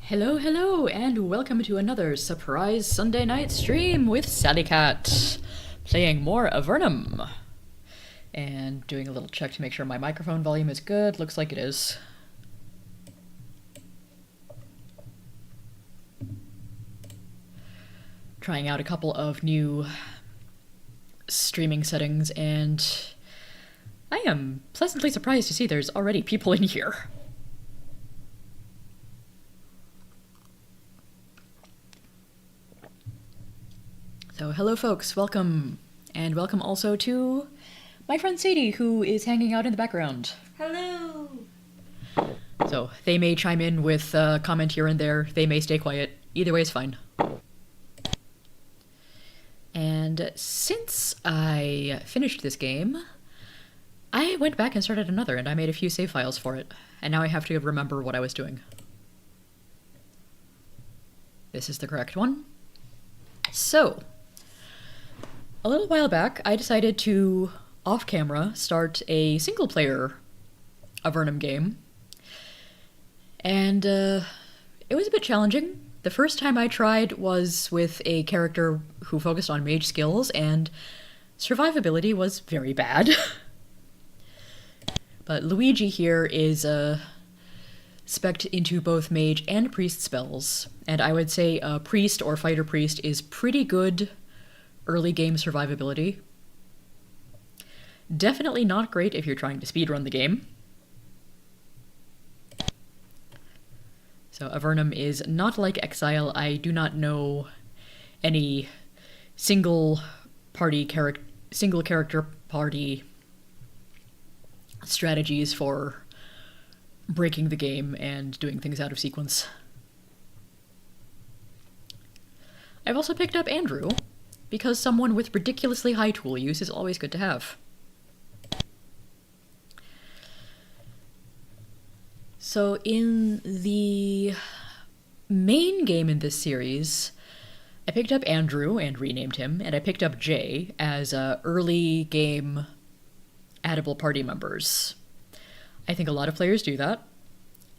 Hello, hello, and welcome to another surprise Sunday night stream with Salliekat, playing more Avernum. And doing a little check to make sure my microphone volume is good. Looks like it is. Trying out a couple of new streaming settings, and I am pleasantly surprised to see there's already people in here. So hello folks, welcome. And welcome also to my friend Sadie, who is hanging out in the background. Hello! So they may chime in with a comment here and there, they may stay quiet, either way is fine. And since I finished this game, I went back and started another, and I made a few save files for it, and now I have to remember what I was doing. This is the correct one. So, a little while back, I decided to, off-camera, start a single-player Avernum game. And it was a bit challenging. The first time I tried was with a character who focused on mage skills, and survivability was very bad. But Luigi here is spec'd into both mage and priest spells, and I would say a priest or fighter priest is pretty good early game survivability. Definitely not great if you're trying to speedrun the game. So Avernum is not like Exile. I do not know any single character party strategies for breaking the game and doing things out of sequence. I've also picked up Andrew, because someone with ridiculously high tool use is always good to have. So in the main game in this series, I picked up Andrew and renamed him, and I picked up Jay as early game addable party members. I think a lot of players do that.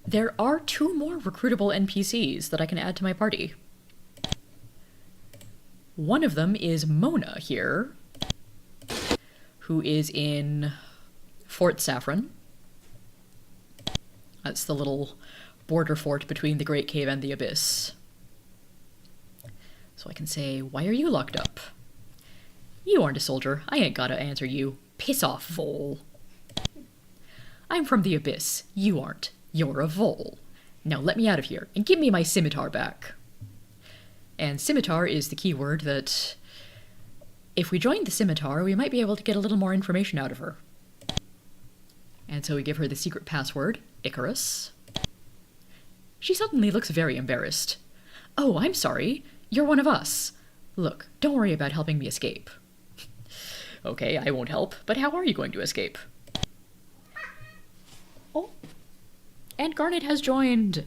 There are 2 more recruitable NPCs that I can add to my party. One of them is Mona here, who is in Fort Saffron. That's the little border fort between the Great Cave and the Abyss. So I can say, "Why are you locked up?" "You aren't a soldier. I ain't gotta answer you. Piss off, vole." "I'm from the Abyss. You aren't. You're a vole. Now let me out of here and give me my scimitar back." And scimitar is the key word that, if we joined the scimitar, we might be able to get a little more information out of her. And so we give her the secret password, Icarus. She suddenly looks very embarrassed. "Oh, I'm sorry. You're one of us. Look, don't worry about helping me escape." "Okay, I won't help, but how are you going to escape?" Oh, and Garnet has joined.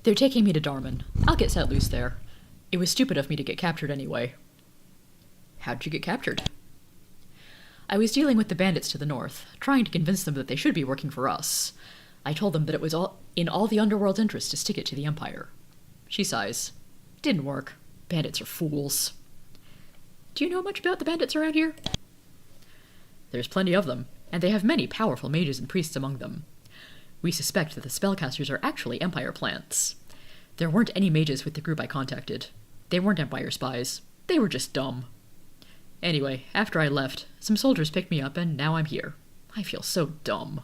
They're taking me to Darman. I'll get set loose there. It was stupid of me to get captured anyway. How'd you get captured? I was dealing with the bandits to the north, trying to convince them that they should be working for us. I told them that it was in all the underworld's interest to stick it to the Empire. She sighs. Didn't work. Bandits are fools. Do you know much about the bandits around here? There's plenty of them, and they have many powerful mages and priests among them. We suspect that the spellcasters are actually Empire plants. There weren't any mages with the group I contacted. They weren't Empire spies. They were just dumb. Anyway, after I left, some soldiers picked me up, and now I'm here. I feel so dumb.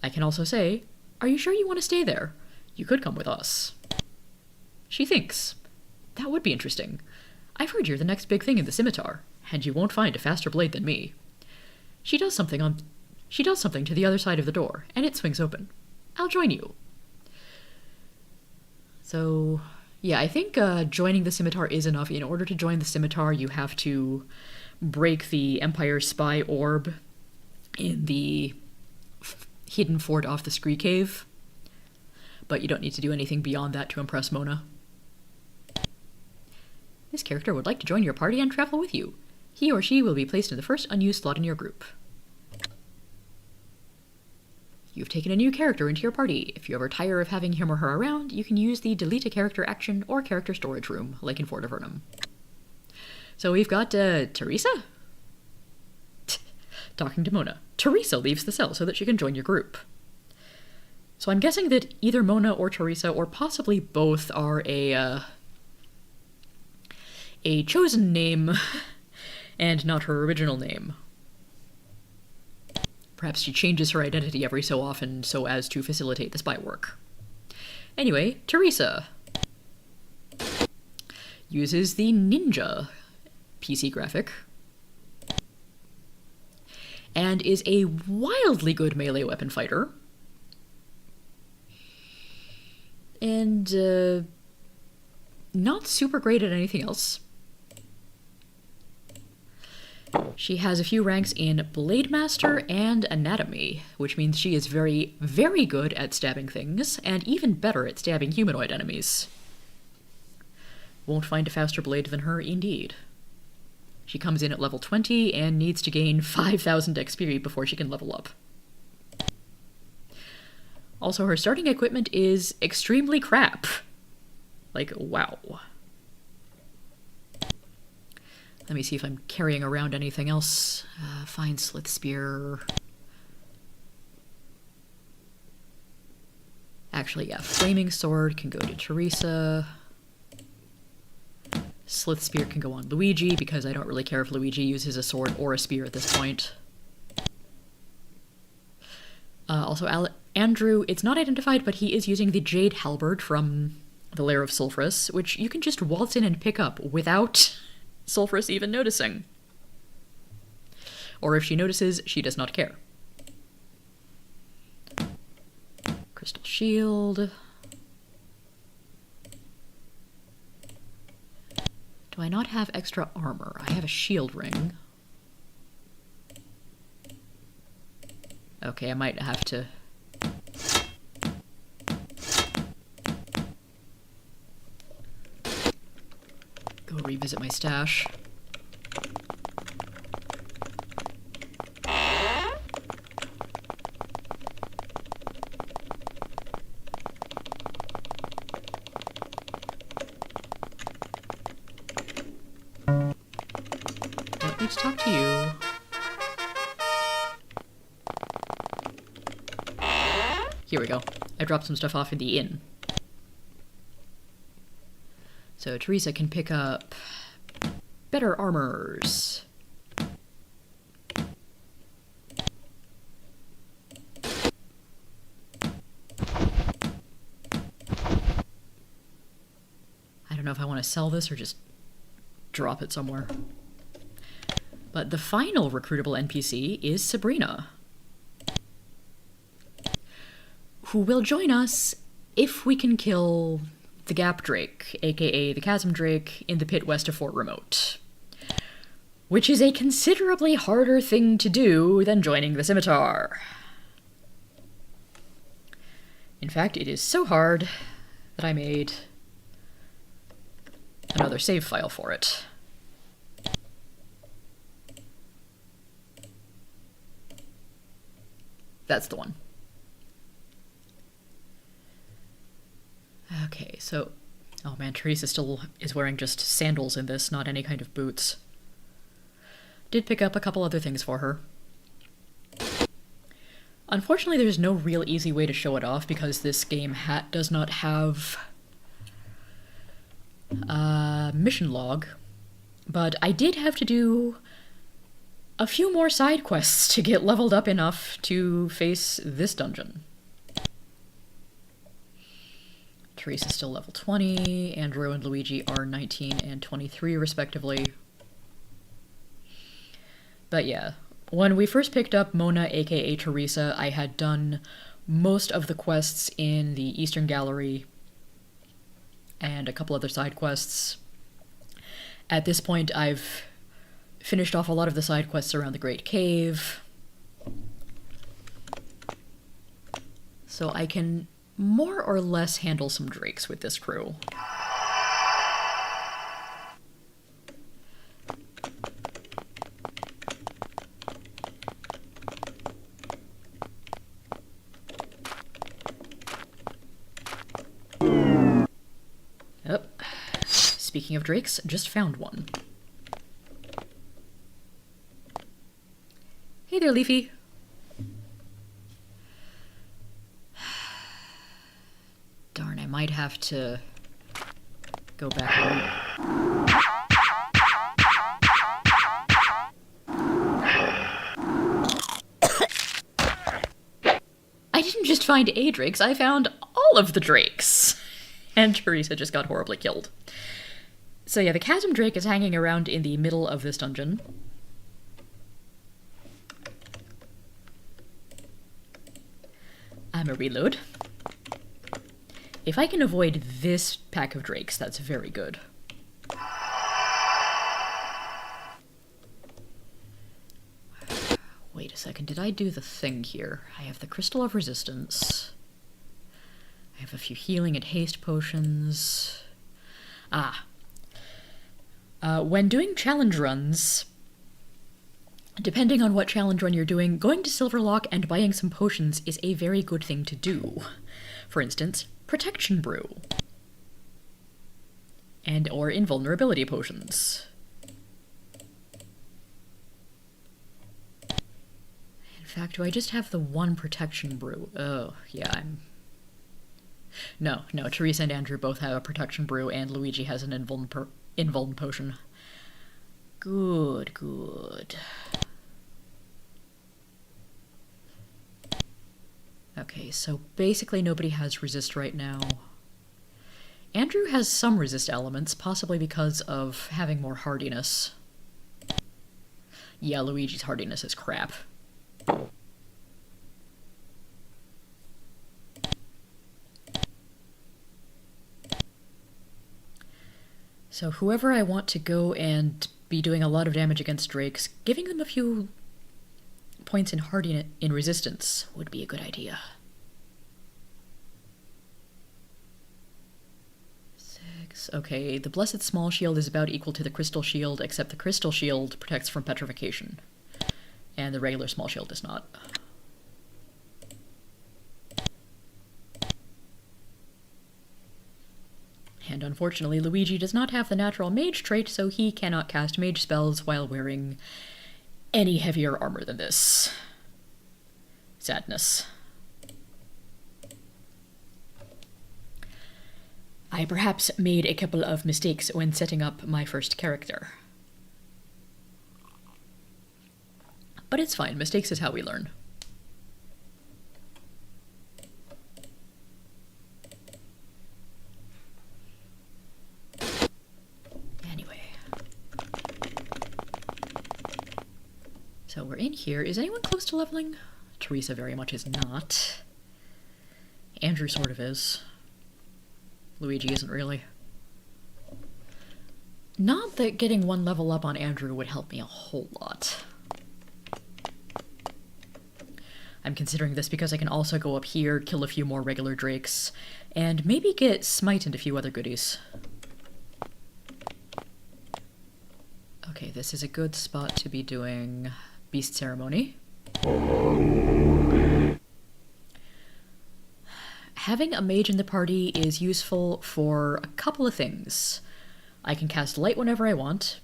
I can also say, "Are you sure you want to stay there? You could come with us." She thinks. That would be interesting. I've heard you're the next big thing in the scimitar, and you won't find a faster blade than me. She does something to the other side of the door, and it swings open. I'll join you. So, yeah, I think joining the scimitar is enough. In order to join the scimitar, you have to break the Empire spy orb in the hidden fort off the Scree Cave. But you don't need to do anything beyond that to impress Mona. This character would like to join your party and travel with you. He or she will be placed in the first unused slot in your group. You've taken a new character into your party. If you ever tire of having him or her around, you can use the delete a character action or character storage room, like in Fort Avernum. So we've got Teresa? Talking to Mona. Teresa leaves the cell so that she can join your group. So I'm guessing that either Mona or Teresa, or possibly both, are a chosen name and not her original name. Perhaps she changes her identity every so often so as to facilitate the spy work. Anyway, Teresa uses the Ninja PC graphic and is a wildly good melee weapon fighter. And not super great at anything else. She has a few ranks in Blade Master and Anatomy, which means she is very, very good at stabbing things, and even better at stabbing humanoid enemies. Won't find a faster blade than her, indeed. She comes in at level 20 and needs to gain 5,000 XP before she can level up. Also, her starting equipment is extremely crap. Like, wow. Let me see if I'm carrying around anything else. Fine Slith Spear. Actually, yeah, Flaming Sword can go to Teresa. Slith Spear can go on Luigi, because I don't really care if Luigi uses a sword or a spear at this point. Also, Andrew, it's not identified, but he is using the Jade Halberd from the Lair of Sulfurous, which you can just waltz in and pick up without Sulfurous even noticing. Or if she notices, she does not care. Crystal Shield. Do I not have extra armor? I have a shield ring. Okay, I might have to... go revisit my stash. Don't need to talk to you. Here we go. I dropped some stuff off in the inn. So Teresa can pick up better armors. I don't know if I want to sell this or just drop it somewhere. But the final recruitable NPC is Sabrina, who will join us if we can kill the Gap Drake, aka the Chasm Drake, in the pit west of Fort Remote. Which is a considerably harder thing to do than joining the Scimitar. In fact, it is so hard that I made another save file for it. That's the one. Okay, so... oh man, Teresa still is wearing just sandals in this, not any kind of boots. Did pick up a couple other things for her. Unfortunately, there's no real easy way to show it off because this game does not have a mission log, but I did have to do a few more side quests to get leveled up enough to face this dungeon. Teresa's still level 20, Andrew and Luigi are 19 and 23 respectively. But yeah, when we first picked up Mona aka Teresa, I had done most of the quests in the Eastern Gallery and a couple other side quests. At this point, I've finished off a lot of the side quests around the Great Cave, so I can more or less handle some drakes with this crew. Speaking of drakes, just found one. Hey there, Leafy. Darn, I might have to go back home. I didn't just find a drakes, I found all of the drakes. And Teresa just got horribly killed. So yeah, the chasm drake is hanging around in the middle of this dungeon. I'm a reload. If I can avoid this pack of drakes, that's very good. Wait a second, did I do the thing here? I have the Crystal of Resistance. I have a few healing and haste potions. When doing challenge runs, depending on what challenge run you're doing, going to Silverlock and buying some potions is a very good thing to do. For instance, Protection Brew. And or Invulnerability Potions. In fact, do I just have the one Protection Brew? Oh, yeah, No, Teresa and Andrew both have a Protection Brew, and Luigi has an Invuln Potion. Good. Okay, so basically nobody has resist right now. Andrew has some resist elements, possibly because of having more hardiness. Yeah, Luigi's hardiness is crap. So whoever I want to go and be doing a lot of damage against drakes, giving them a few points in hardiness in resistance would be a good idea. 6. Okay, the Blessed Small Shield is about equal to the Crystal Shield, except the Crystal Shield protects from petrification, and the regular Small Shield does not. And unfortunately, Luigi does not have the natural mage trait, so he cannot cast mage spells while wearing any heavier armor than this. Sadness. I perhaps made a couple of mistakes when setting up my first character. But it's fine, mistakes is how we learn. So we're in here. Is anyone close to leveling? Teresa very much is not. Andrew sort of is. Luigi isn't really. Not that getting one level up on Andrew would help me a whole lot. I'm considering this because I can also go up here, kill a few more regular drakes, and maybe get Smite and a few other goodies. Okay, this is a good spot to be doing Beast Ceremony. Having a mage in the party is useful for a couple of things. I can cast Light whenever I want,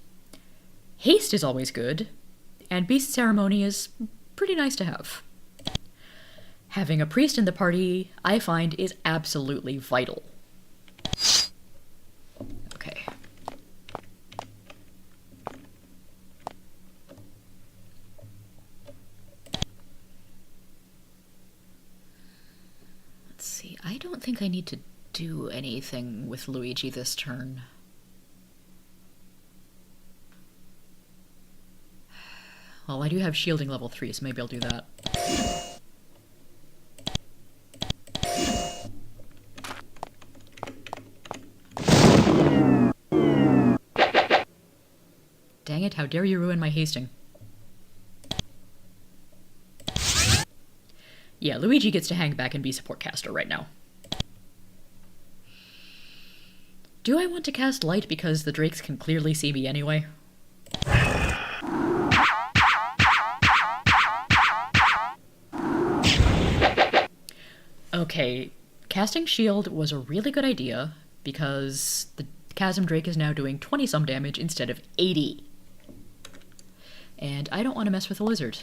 Haste is always good, and Beast Ceremony is pretty nice to have. Having a priest in the party, I find, is absolutely vital. Okay. I don't think I need to do anything with Luigi this turn. Well, I do have shielding level 3, so maybe I'll do that. Dang it, how dare you ruin my hasting. Yeah, Luigi gets to hang back and be support caster right now. Do I want to cast Light because the drakes can clearly see me anyway? Okay, casting Shield was a really good idea because the Chasm Drake is now doing 20-some damage instead of 80. And I don't want to mess with the lizard.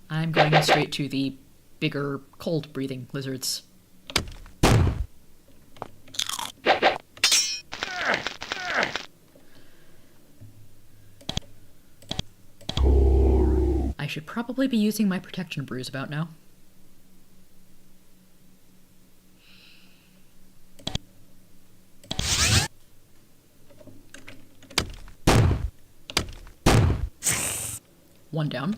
I'm going straight to the bigger, cold-breathing lizards. I should probably be using my protection brews about now. One down.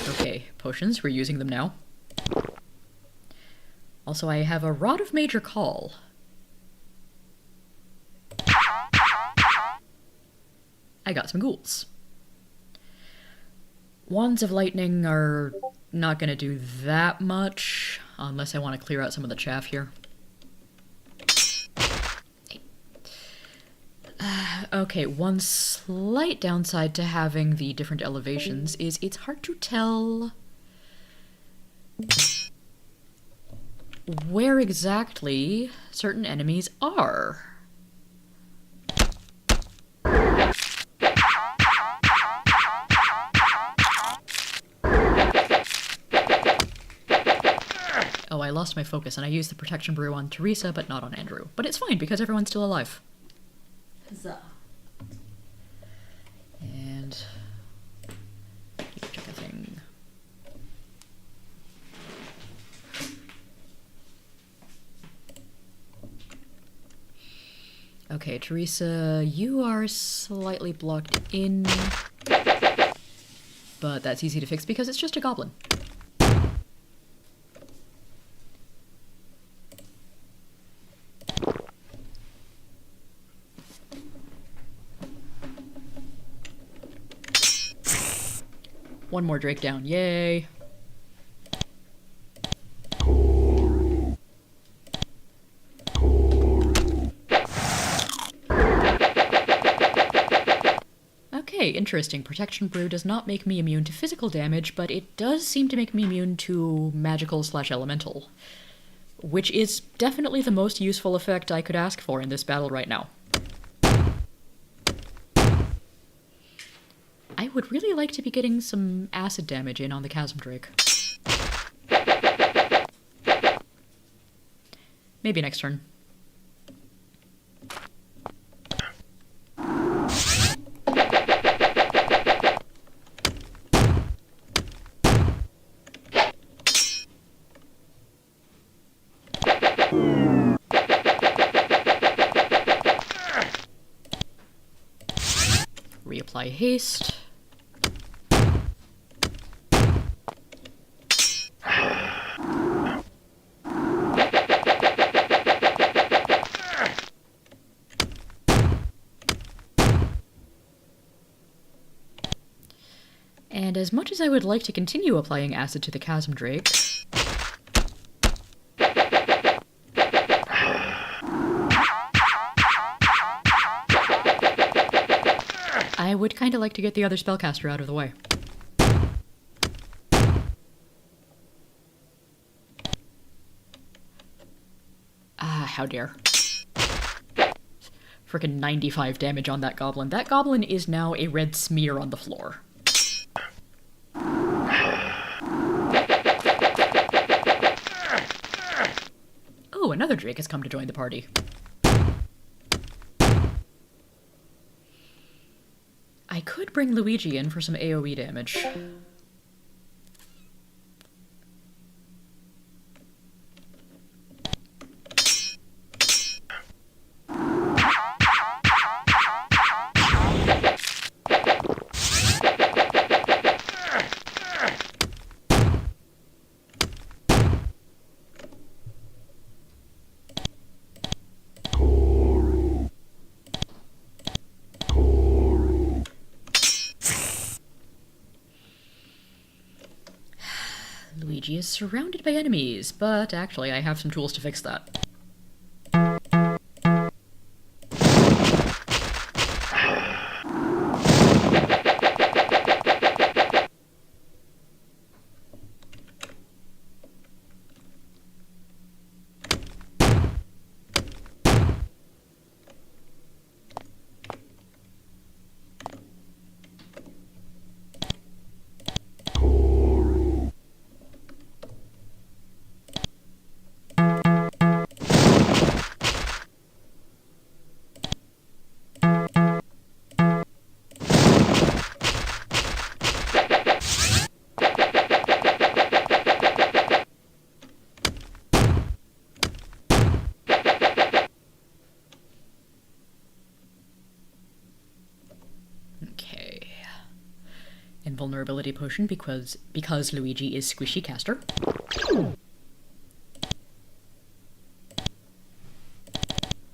Okay, potions, we're using them now. Also, I have a Rod of Major Call. I got some ghouls. Wands of Lightning are not going to do that much, unless I want to clear out some of the chaff here. Okay, one slight downside to having the different elevations is it's hard to tell where exactly certain enemies are. Oh, I lost my focus and I used the protection brew on Teresa, but not on Andrew. But it's fine because everyone's still alive. Huzzah. And check a thing. Okay, Teresa, you are slightly blocked in, but that's easy to fix because it's just a goblin. One more Drake down, yay! Okay, interesting. Protection Brew does not make me immune to physical damage, but it does seem to make me immune to magical/elemental, which is definitely the most useful effect I could ask for in this battle right now. I would really like to be getting some acid damage in on the Chasm Drake. Maybe next turn. Reapply haste. And as much as I would like to continue applying acid to the Chasm Drake, I would kind of like to get the other spellcaster out of the way. Ah, how dare. Frickin' 95 damage on that goblin. That goblin is now a red smear on the floor. Oh, another Drake has come to join the party. I could bring Luigi in for some AoE damage. Luigi is surrounded by enemies, but actually I have some tools to fix that. Invulnerability potion because Luigi is squishy caster.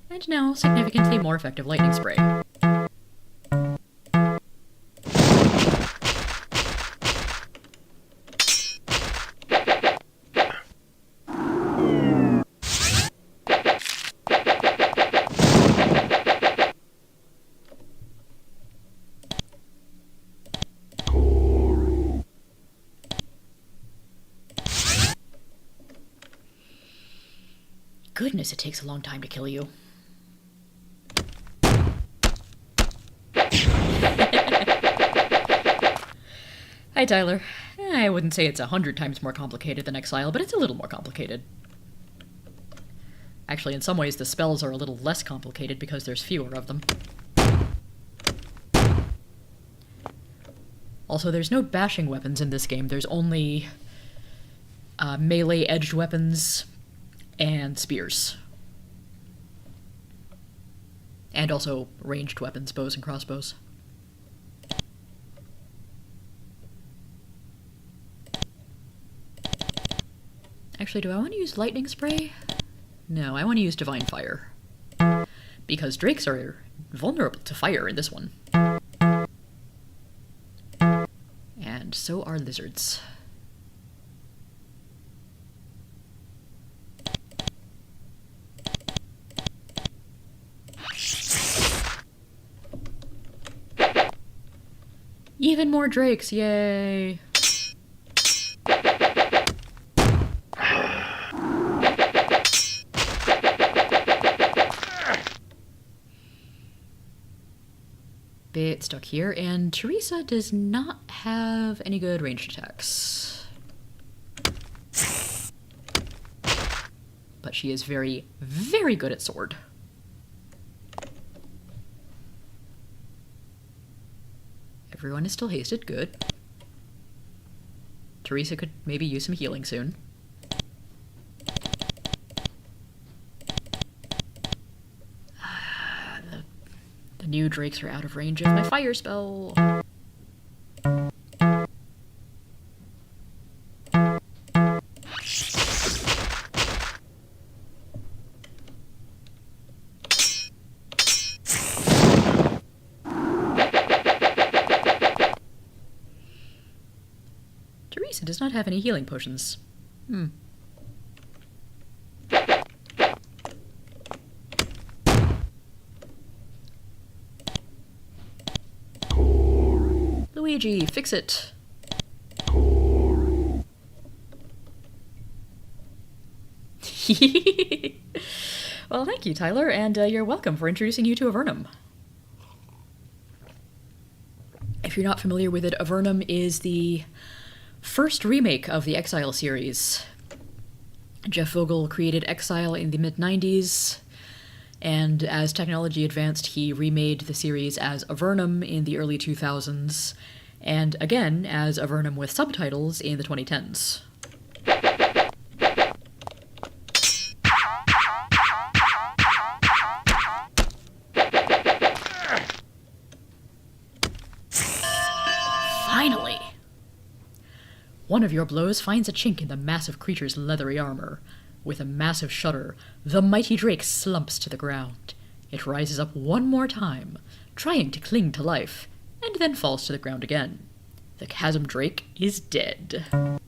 And now, significantly more effective lightning spray. Goodness, it takes a long time to kill you. Hi, Tyler. I wouldn't say it's 100 times more complicated than Exile, but it's a little more complicated. Actually, in some ways, the spells are a little less complicated because there's fewer of them. Also, there's no bashing weapons in this game. There's only melee edged weapons and spears. And also ranged weapons, bows and crossbows. Actually, do I want to use lightning spray? No, I want to use divine fire. Because drakes are vulnerable to fire in this one. And so are lizards. Even more drakes, yay! Bit stuck here, and Teresa does not have any good ranged attacks. But she is very, very good at sword. Everyone is still hasted, good. Teresa could maybe use some healing soon. The new drakes are out of range of my fire spell. Teresa does not have any healing potions. Luigi, fix it. Well, thank you, Tyler, and you're welcome for introducing you to Avernum. If you're not familiar with it, Avernum is the first remake of the Exile series. Jeff Vogel created Exile in the mid-90s, and as technology advanced, he remade the series as Avernum in the early 2000s, and again as Avernum with subtitles in the 2010s. Finally! One of your blows finds a chink in the massive creature's leathery armor. With a massive shudder, the mighty drake slumps to the ground. It rises up one more time, trying to cling to life, and then falls to the ground again. The chasm drake is dead.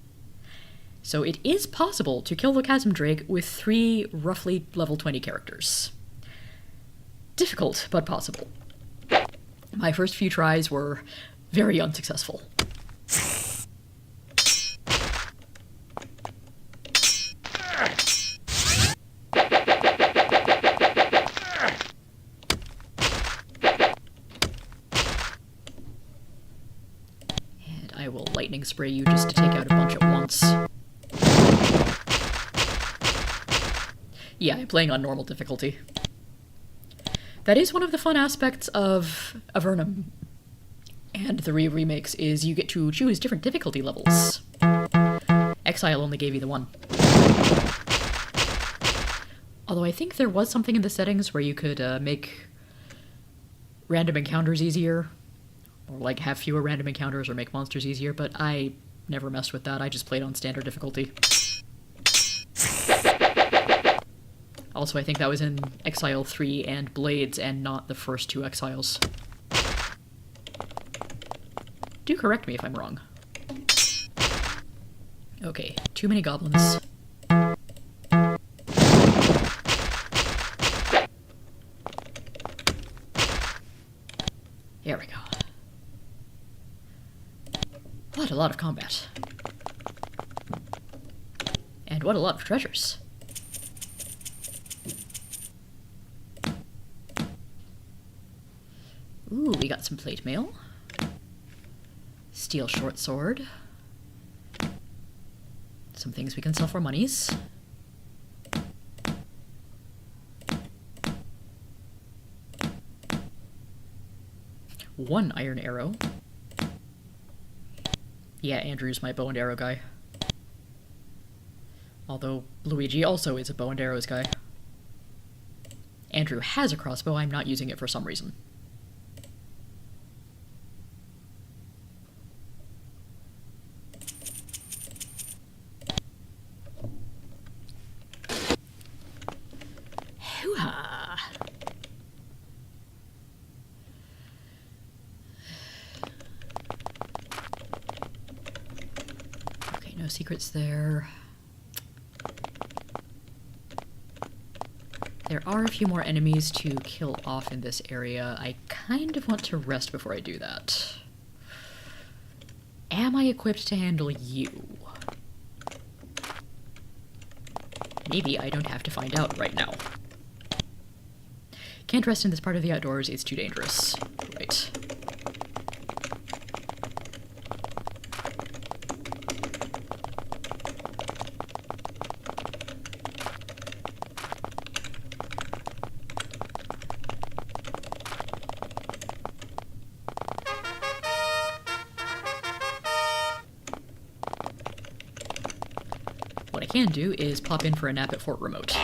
So it is possible to kill the chasm drake with 3 roughly level 20 characters. Difficult, but possible. My first few tries were very unsuccessful. I will lightning spray you just to take out a bunch at once. Yeah, I'm playing on normal difficulty. That is one of the fun aspects of Avernum and the remakes, is you get to choose different difficulty levels. Exile only gave you the one. Although I think there was something in the settings where you could make random encounters easier, Or like have fewer random encounters or make monsters easier, but I never messed with that. I just played on standard difficulty. Also, I think that was in Exile 3 and Blades and not the first two Exiles. Do correct me if I'm wrong. Okay, too many goblins. There we go. What a lot of combat. And what a lot of treasures. Ooh, we got some plate mail. Steel short sword. Some things we can sell for monies. One iron arrow. Yeah, Andrew's my bow and arrow guy. Although Luigi also is a bow and arrows guy. Andrew has a crossbow, I'm not using it for some reason. Hoo-ha! Okay, no secrets there. There are a few more enemies to kill off in this area. I kind of want to rest before I do that. Am I equipped to handle you? Maybe I don't have to find out right now. Can't rest in this part of the outdoors, it's too dangerous. Right. What I can do is pop in for a nap at Fort Remote.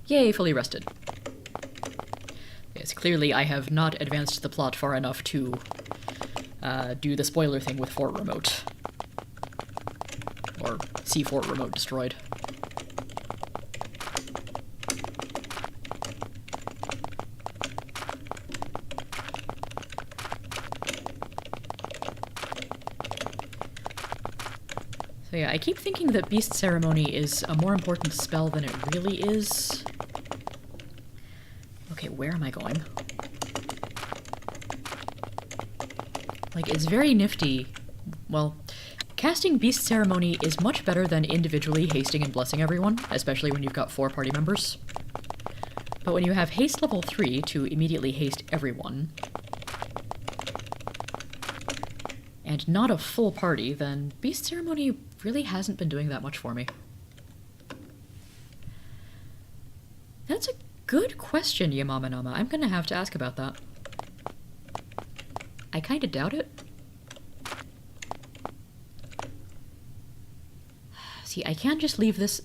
Yay, fully rested. Yes, clearly I have not advanced the plot far enough to do the spoiler thing with Fort Remote. Or see Fort Remote destroyed. So yeah, I keep thinking that Beast Ceremony is a more important spell than it really is. Okay, where am I going? Like, it's very nifty. Well, casting Beast Ceremony is much better than individually hasting and blessing everyone, especially when you've got 4 party members. But when you have haste level 3 to immediately haste everyone, and not a full party, then Beast Ceremony really hasn't been doing that much for me. That's a good question, Yamamanama. I'm gonna have to ask about that. I kinda doubt it. See, I can't just leave this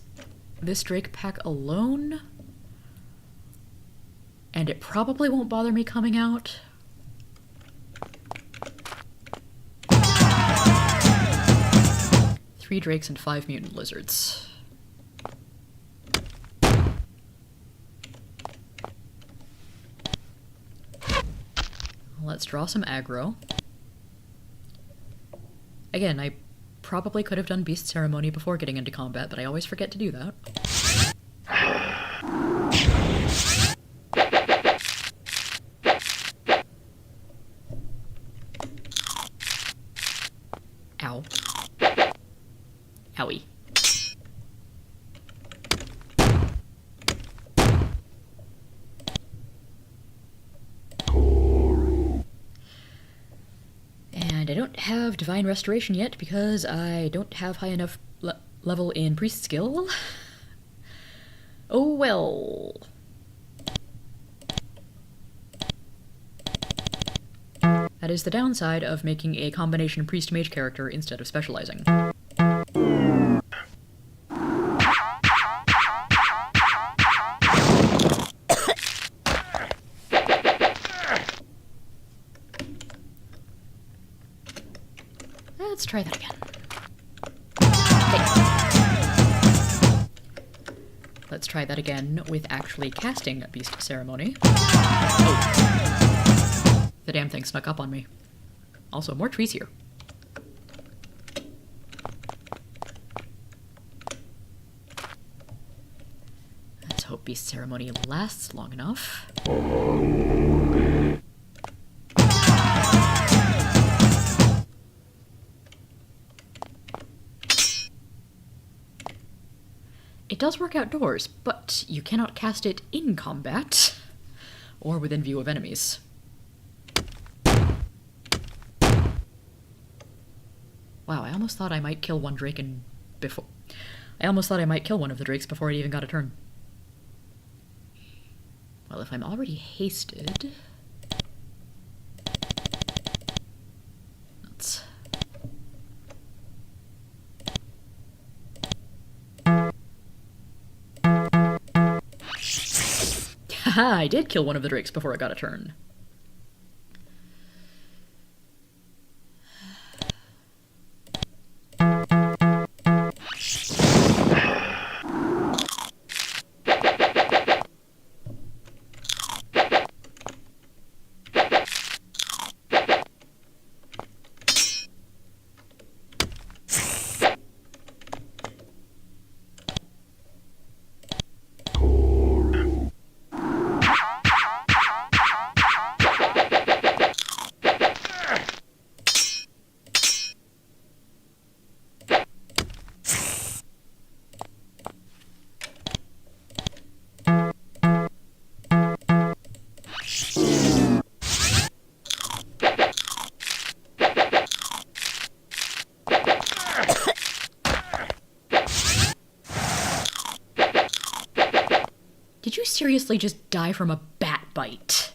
Drake pack alone, and it probably won't bother me coming out. Three drakes and 5 mutant lizards. Let's draw some aggro. Again, I probably could have done Beast Ceremony before getting into combat, but I always forget to do that. Ow. Owie. And I don't have Divine Restoration yet because I don't have high enough level in Priest skill. Oh well. That is the downside of making a combination Priest-Mage character instead of specializing. Let's try that again. Let's try that again with actually casting Beast Ceremony. Oh. The damn thing snuck up on me. Also, more trees here. Let's hope Beast Ceremony lasts long enough. It does work outdoors, but you cannot cast it in combat or within view of enemies. Wow, I almost thought I might kill one drake I almost thought I might kill one of the drakes before it even got a turn. Well, if I'm already hasted... Let's... Haha, I did kill one of the drakes before it got a turn. Did you seriously just die from a bat bite?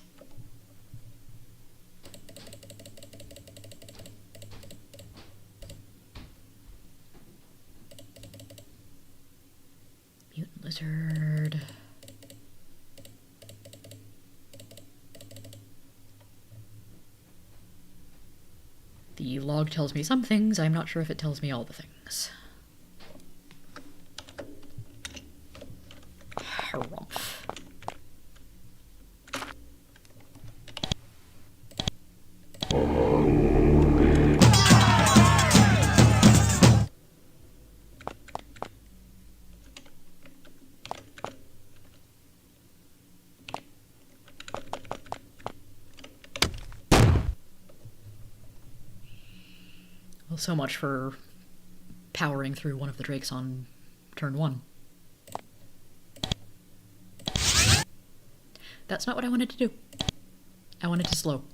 Mutant lizard. The log tells me some things. I'm not sure if it tells me all the things. Harumph. Well, so much for powering through one of the drakes on turn 1. That's not what I wanted to do. I wanted to slow.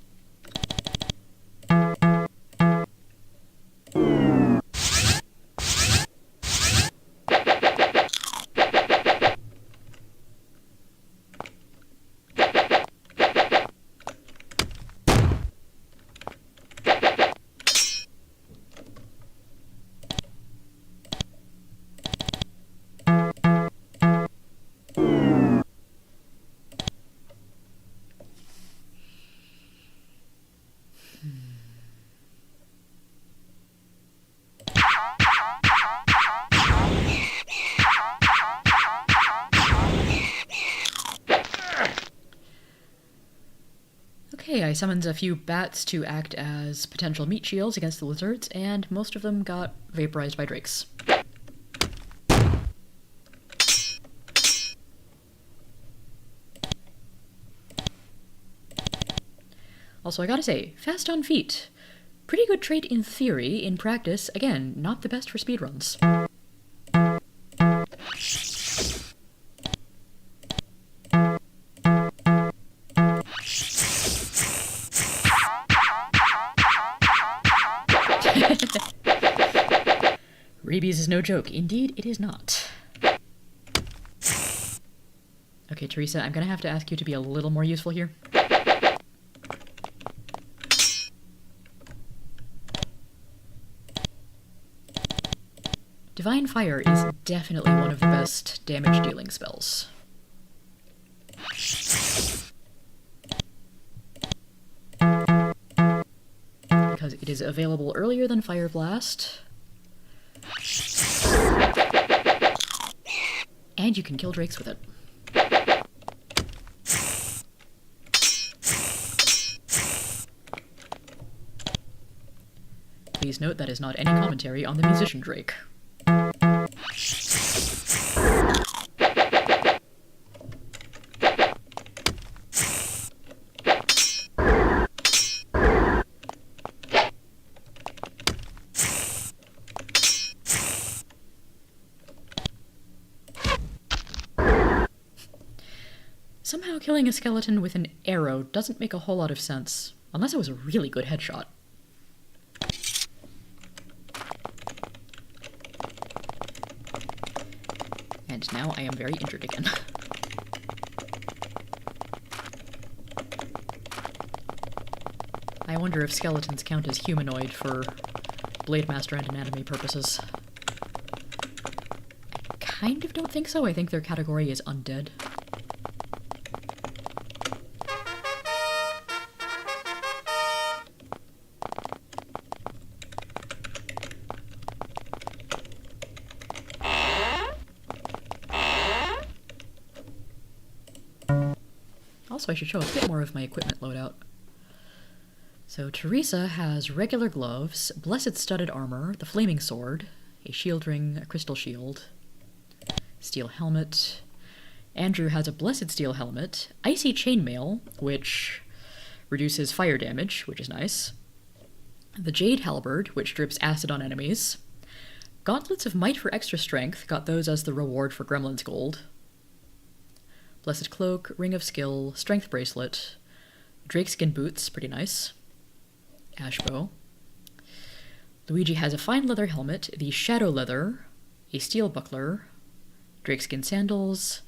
Okay, I summoned a few bats to act as potential meat shields against the lizards, and most of them got vaporized by drakes. Also, I gotta say, fast on feet. Pretty good trait in theory. In practice, again, not the best for speedruns. Rabies is no joke. Indeed, it is not. Okay, Teresa, I'm gonna have to ask you to be a little more useful here. Divine Fire is definitely one of the best damage-dealing spells. Because It is available earlier than Fire Blast. And you can kill drakes with it. Please note that is not any commentary on the musician drake. Somehow killing a skeleton with an arrow doesn't make a whole lot of sense, unless it was a really good headshot. And now I am very injured again. I wonder if skeletons count as humanoid for Blade Master and anatomy purposes. I kind of don't think so. I think their category is undead. Also, I should show a bit more of my equipment loadout. So Teresa has regular gloves, blessed studded armor, the flaming sword, a shield ring, a crystal shield, steel helmet. Andrew has a blessed steel helmet, icy chainmail, which reduces fire damage, which is nice, the jade halberd, which drips acid on enemies, gauntlets of might for extra strength, got those as the reward for Gremlin's Gold, blessed cloak, ring of skill, strength bracelet, drakeskin boots, pretty nice, ash bow. Luigi has a fine leather helmet, the shadow leather, a steel buckler, drakeskin sandals,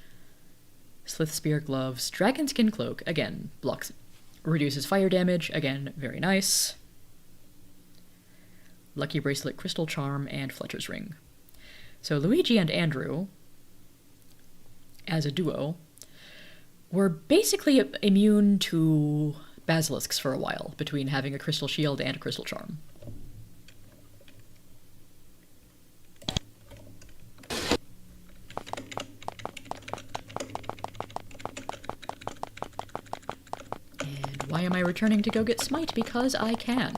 slith spear gloves, dragonskin cloak, again, blocks, reduces fire damage, again, very nice, lucky bracelet, crystal charm, and Fletcher's ring. So Luigi and Andrew, as a duo, were basically immune to basilisks for a while, between having a crystal shield and a crystal charm. And why am I returning to go get Smite? Because I can.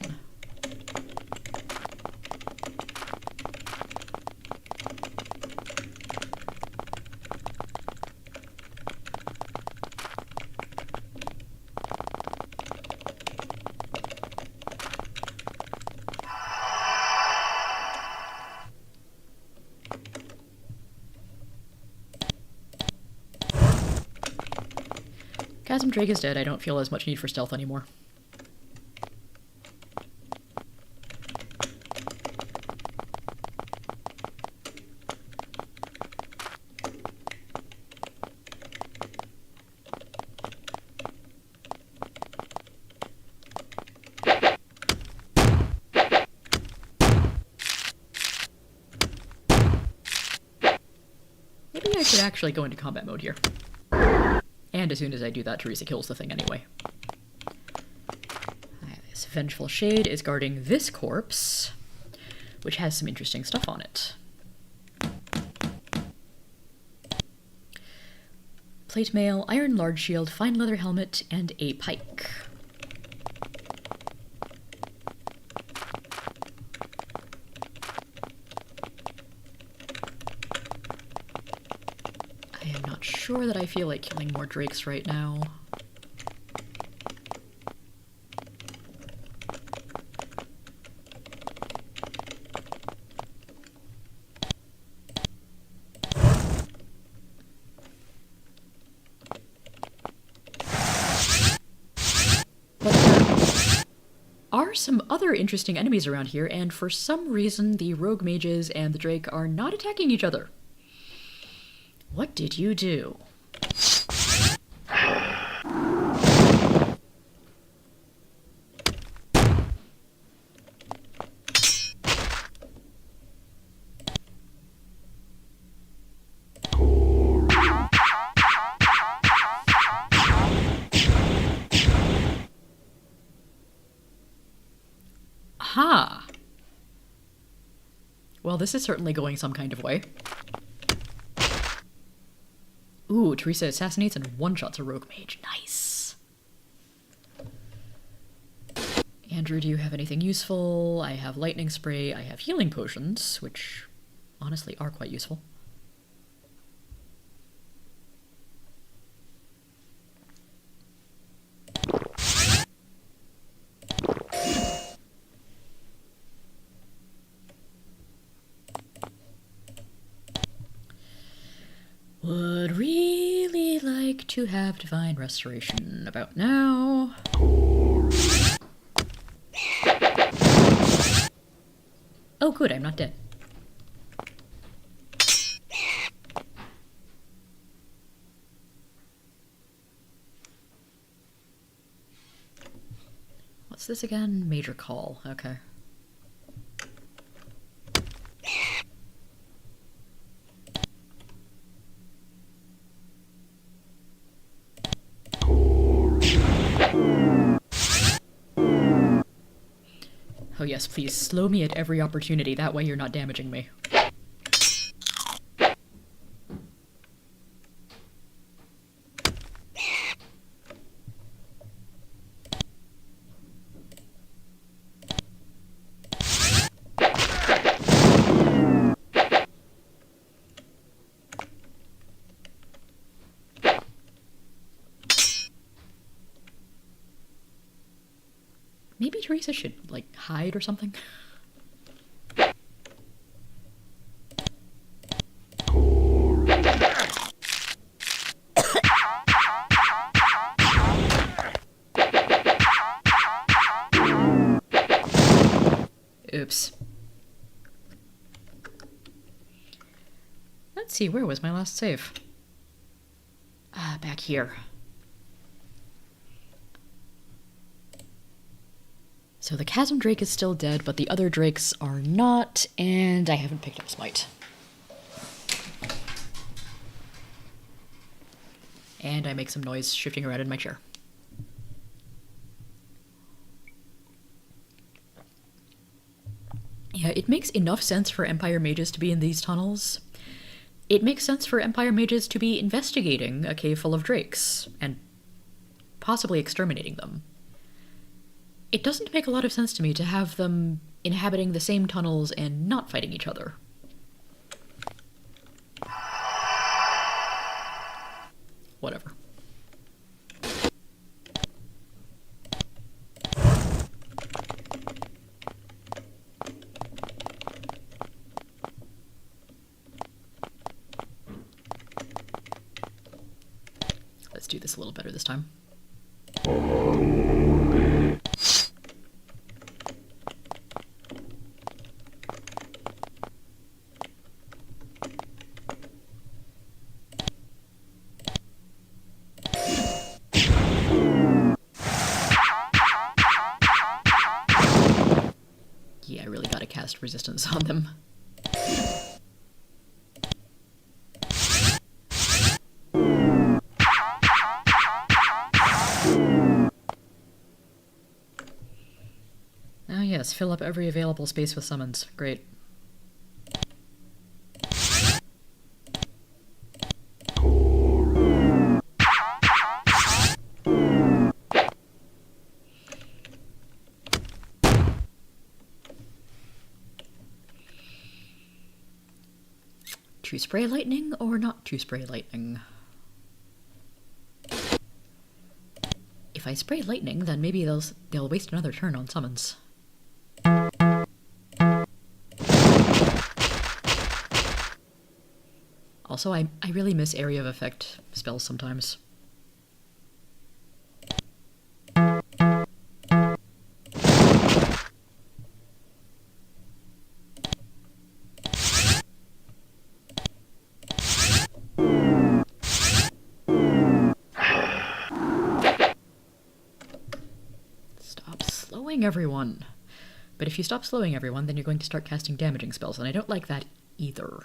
Chasm Drake is dead. I don't feel as much need for stealth anymore. Maybe I should actually go into combat mode here. And as soon as I do that, Teresa kills the thing anyway. This Vengeful Shade is guarding this corpse, which has some interesting stuff on it. Plate mail, iron large shield, fine leather helmet, and a pike. Sure that I feel like killing more drakes right now. But there are some other interesting enemies around here, and for some reason the rogue mages and the drake are not attacking each other. What did you do? Well, this is certainly going some kind of way. Ooh, Teresa assassinates and one-shots a rogue mage. Nice. Andrew, do you have anything useful? I have lightning spray. I have healing potions, which honestly are quite useful. Would really like to have divine restoration about now. Oh good, I'm not dead. What's this again? Major call, okay. Oh yes, please, slow me at every opportunity, that way you're not damaging me. Maybe Teresa should, like, hide or something? Oops. Let's see, where was my last save? Ah, back here. So the Chasm Drake is still dead, but the other drakes are not, and I haven't picked up Smite. And I make some noise shifting around in my chair. Yeah, it makes enough sense for Empire mages to be in these tunnels. It makes sense for Empire mages to be investigating a cave full of drakes, and possibly exterminating them. It doesn't make a lot of sense to me to have them inhabiting the same tunnels and not fighting each other. Whatever. Let's do this a little better this time. Yeah, I really gotta cast resistance on them. Ah yes, fill up every available space with summons. Great. To spray lightning or not to spray lightning? If I spray lightning, then maybe they'll waste another turn on summons. Also, I really miss area of effect spells sometimes. Stop slowing everyone. But if you stop slowing everyone, then you're going to start casting damaging spells, and I don't like that either.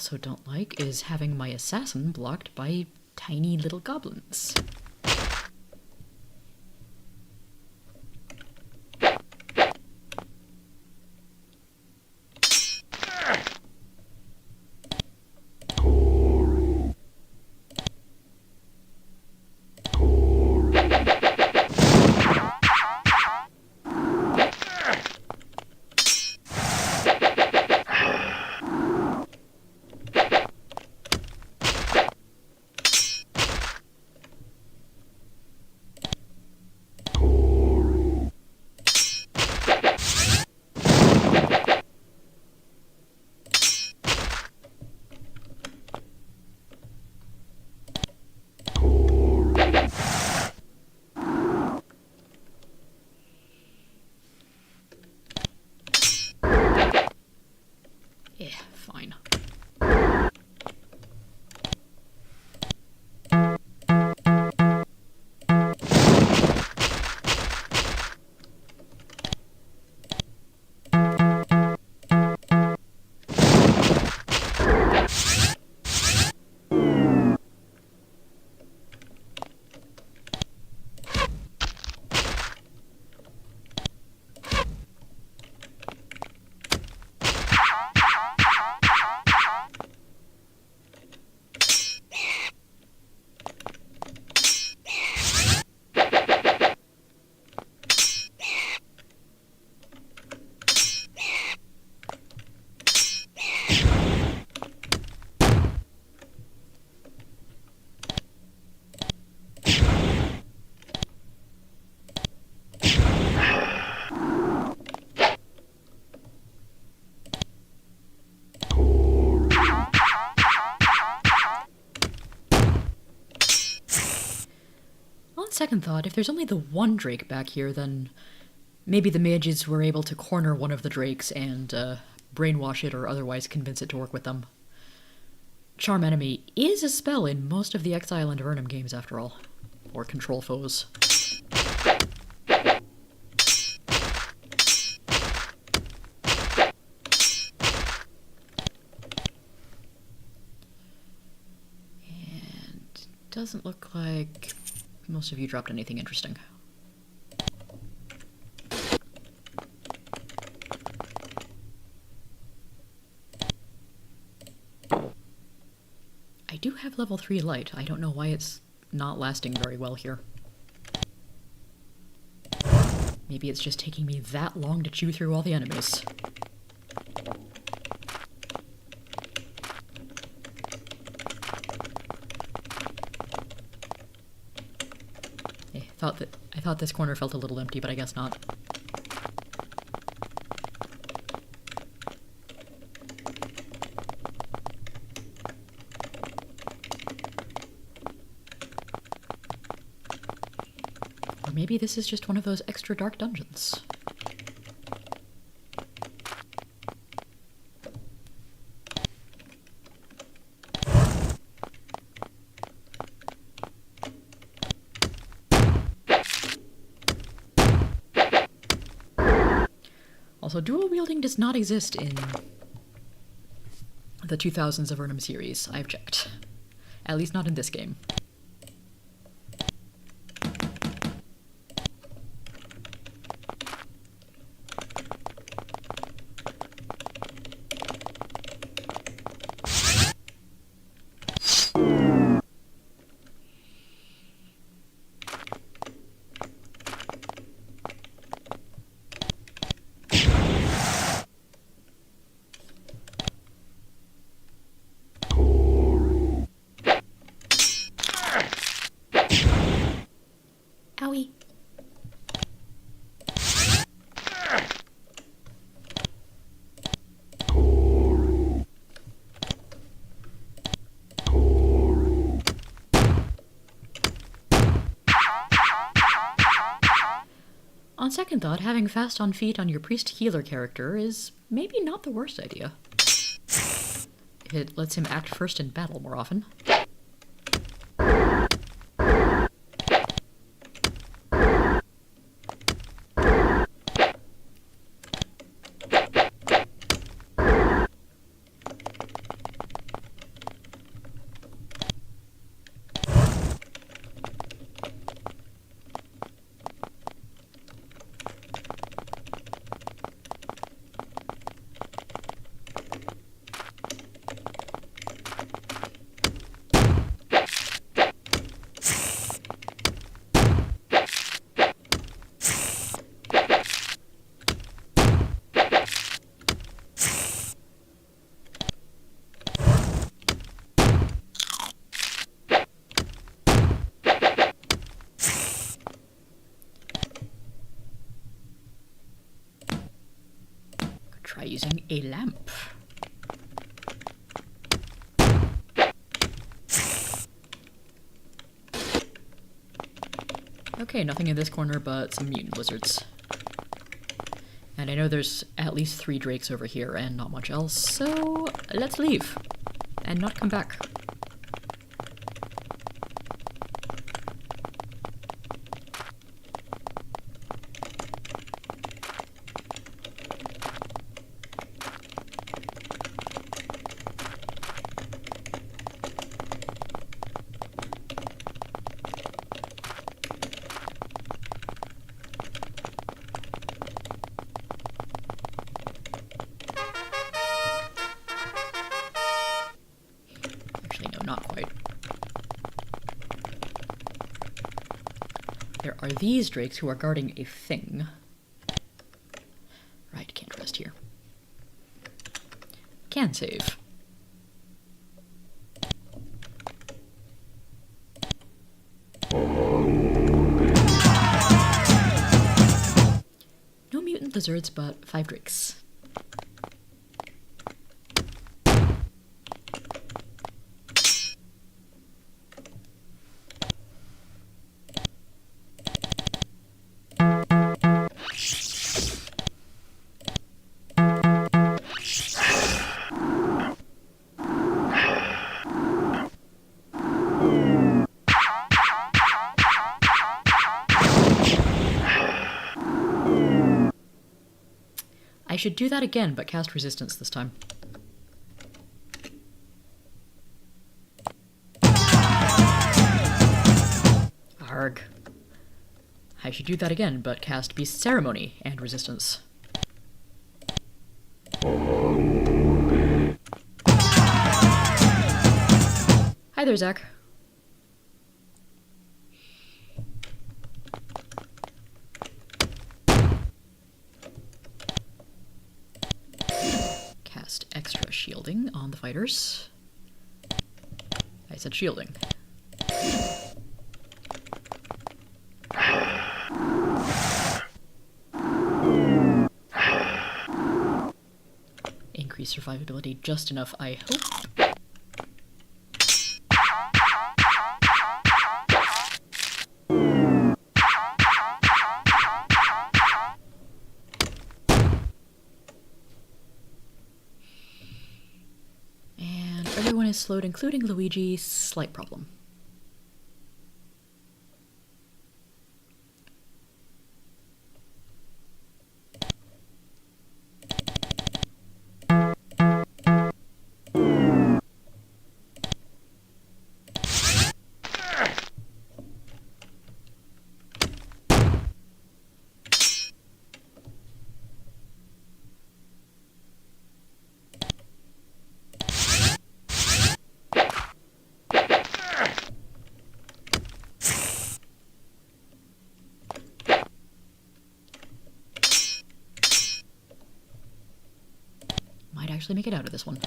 also don't like is having my assassin blocked by tiny little goblins. Fine. On second thought, if there's only the one drake back here, then maybe the mages were able to corner one of the drakes and brainwash it or otherwise convince it to work with them. Charm Enemy is a spell in most of the Exile and Avernum games, after all. Or control foes. And doesn't look like most of you dropped anything interesting. I do have level 3 light. I don't know why it's not lasting very well here. Maybe it's just taking me that long to chew through all the enemies. I thought this corner felt a little empty, but I guess not. Or maybe this is just one of those extra dark dungeons. Also, dual wielding does not exist in the 2000s Avernum series, I've checked. At least not in this game. Owie. On second thought, having fast on feet on your priest healer character is maybe not the worst idea. It lets him act first in battle more often. Try using a lamp. Okay, nothing in this corner but some mutant lizards. And I know there's at least 3 drakes over here and not much else, so let's leave. And not come back. Not quite. There are these drakes who are guarding a thing. Right, can't rest here. Can save. No mutant lizards, but 5 drakes. I should do that again, but cast resistance this time. Arg. I should do that again, but cast Beast Ceremony and resistance. Hi there, Zach. Cast extra shielding on the fighters. I said shielding. Increase survivability just enough, I hope. Everyone is slowed, including Luigi. Slight problem. Actually make it out of this one.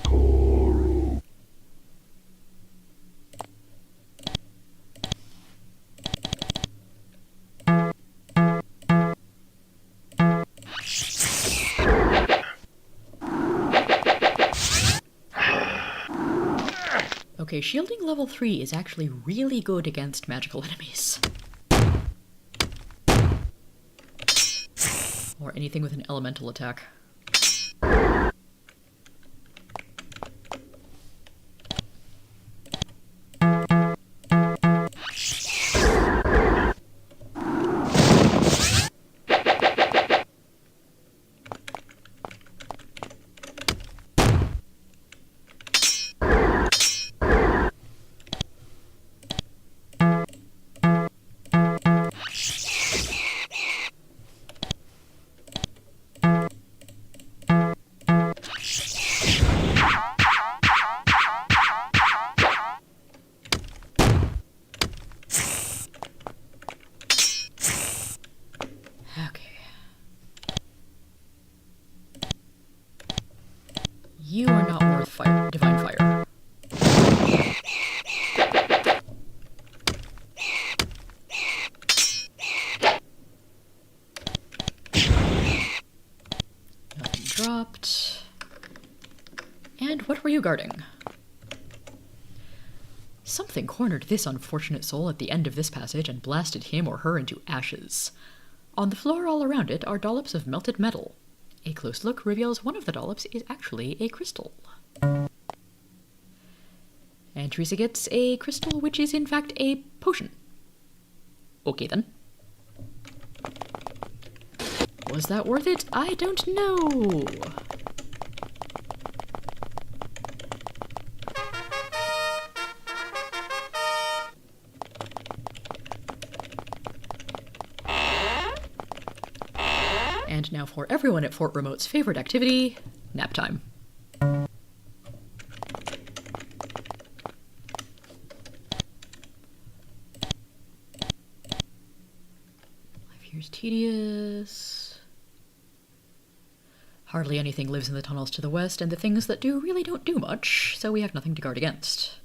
Okay, shielding level 3 is actually really good against magical enemies. Or anything with an elemental attack. You are not worth fire, divine fire. Nothing dropped. And what were you guarding? Something cornered this unfortunate soul at the end of this passage and blasted him or her into ashes. On the floor all around it are dollops of melted metal. A close look reveals one of the dollops is actually a crystal. And Teresa gets a crystal which is in fact a potion. Okay then. Was that worth it? I don't know. And now for everyone at Fort Remote's favorite activity, nap time. Life here's tedious. Hardly anything lives in the tunnels to the west, and the things that do really don't do much, so we have nothing to guard against.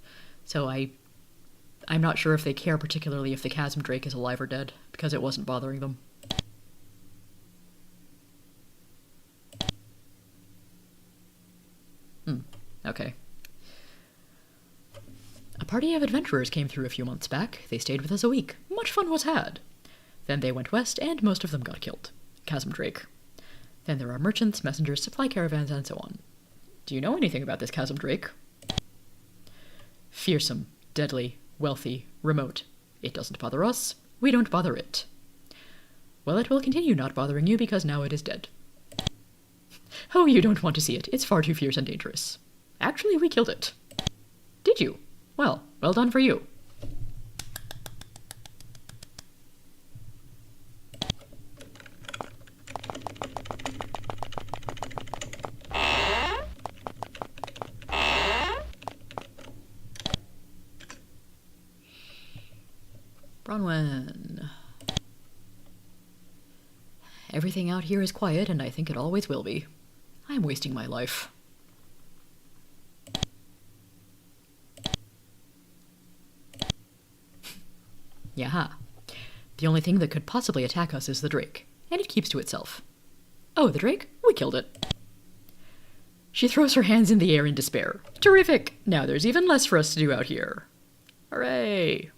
So I'm not sure if they care particularly if the chasm drake is alive or dead, because it wasn't bothering them. Okay. A party of adventurers came through a few months back. They stayed with us a week. Much fun was had. Then they went west, and most of them got killed. Chasm drake. Then there are merchants, messengers, supply caravans, and so on. Do you know anything about this chasm drake? Fearsome, deadly, wealthy, remote. It doesn't bother us. We don't bother it. Well, it will continue not bothering you because now it is dead. Oh, you don't want to see it. It's far too fierce and dangerous. Actually, we killed it. Did you? Well done for you. Bronwyn. Everything out here is quiet, and I think it always will be. I'm wasting my life. Yaha. The only thing that could possibly attack us is the drake, and it keeps to itself. Oh, the drake? We killed it. She throws her hands in the air in despair. Terrific! Now there's even less for us to do out here. Hooray!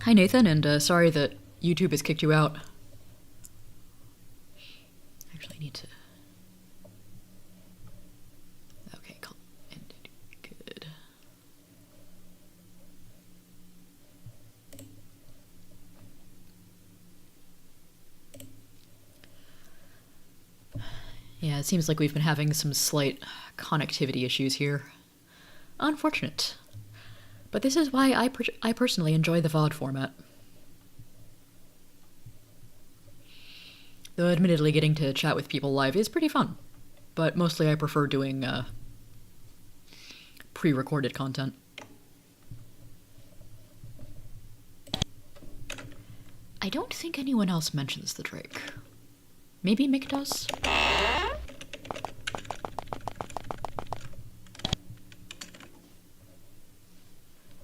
Hi, Nathan, and sorry that YouTube has kicked you out. Actually, I need to... Okay, cool. Ended. Good. Yeah, it seems like we've been having some slight connectivity issues here. Unfortunate. But this is why I personally enjoy the VOD format. Though admittedly getting to chat with people live is pretty fun. But mostly I prefer doing pre-recorded content. I don't think anyone else mentions the drake. Maybe Mick does?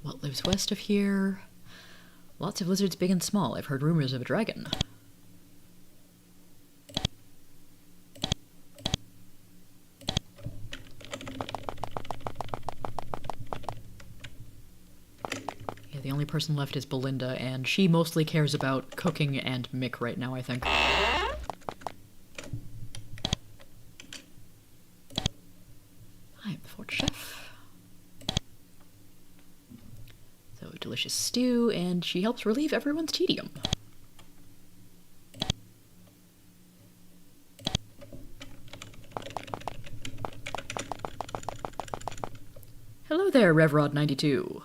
What lives west of here? Lots of lizards big and small. I've heard rumors of a dragon. Yeah, the only person left is Belinda, and she mostly cares about cooking and Mick right now, I think. I'm the fort chef. So, delicious stew, and she helps relieve everyone's tedium. Hello there, RevRod92.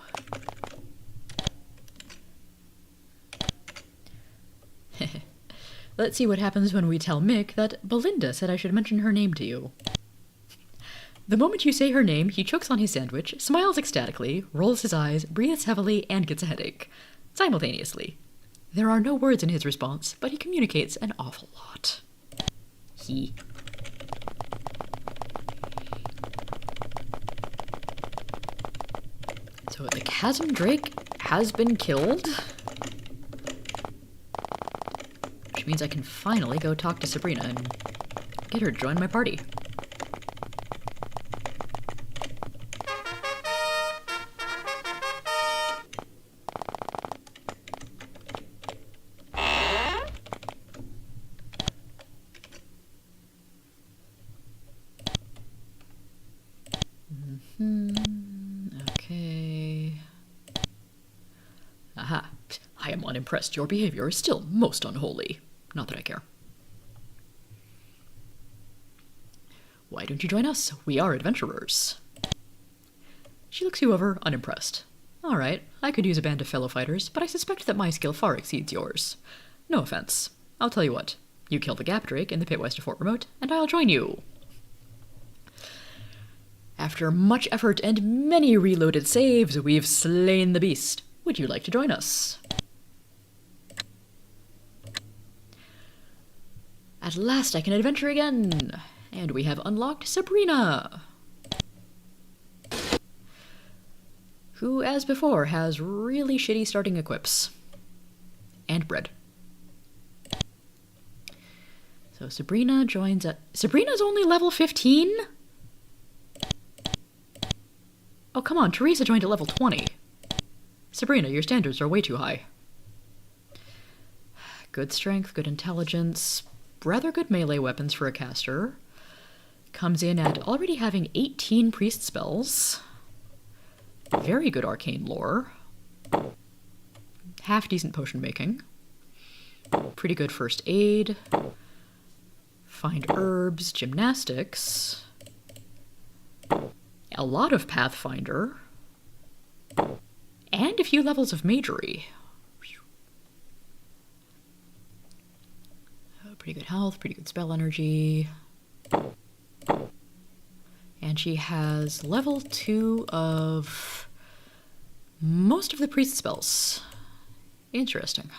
Let's see what happens when we tell Mick that Belinda said I should mention her name to you. The moment you say her name, he chokes on his sandwich, smiles ecstatically, rolls his eyes, breathes heavily, and gets a headache. Simultaneously. There are no words in his response, but he communicates an awful lot. So the chasm drake has been killed. which means I can finally go talk to Sabrina and get her to join my party. Okay. Aha. I am unimpressed. Your behavior is still most unholy. Not that I care. Why don't you join us? We are adventurers. She looks you over, unimpressed. All right, I could use a band of fellow fighters, but I suspect that my skill far exceeds yours. No offense. I'll tell you what. You kill the Gap Drake in the pit west of Fort Remote, and I'll join you. After much effort and many reloaded saves, we've slain the beast. Would you like to join us? At last I can adventure again! And we have unlocked Sabrina! Who, as before, has really shitty starting equips. And bread. So Sabrina joins at... Sabrina's only level 15? Oh, come on, Teresa joined at level 20. Sabrina, your standards are way too high. Good strength, good intelligence, rather good melee weapons for a caster. Comes in at already having 18 priest spells. Very good arcane lore. Half decent potion making. Pretty good first aid. Find herbs, gymnastics. A lot of Pathfinder. And a few levels of magery. Pretty good health, pretty good spell energy. And she has level 2 of most of the priest spells. Interesting.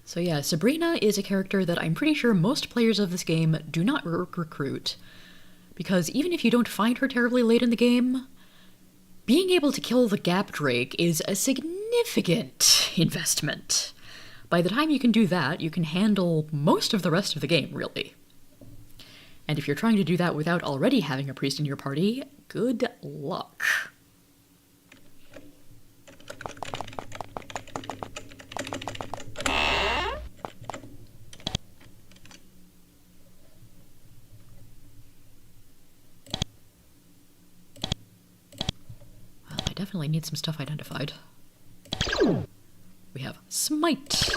So yeah, Sabrina is a character that I'm pretty sure most players of this game do not recruit, because even if you don't find her terribly late in the game, being able to kill the Gap Drake is a significant investment. By the time you can do that, you can handle most of the rest of the game, really. And if you're trying to do that without already having a priest in your party, good luck. Definitely need some stuff identified. We have Smite,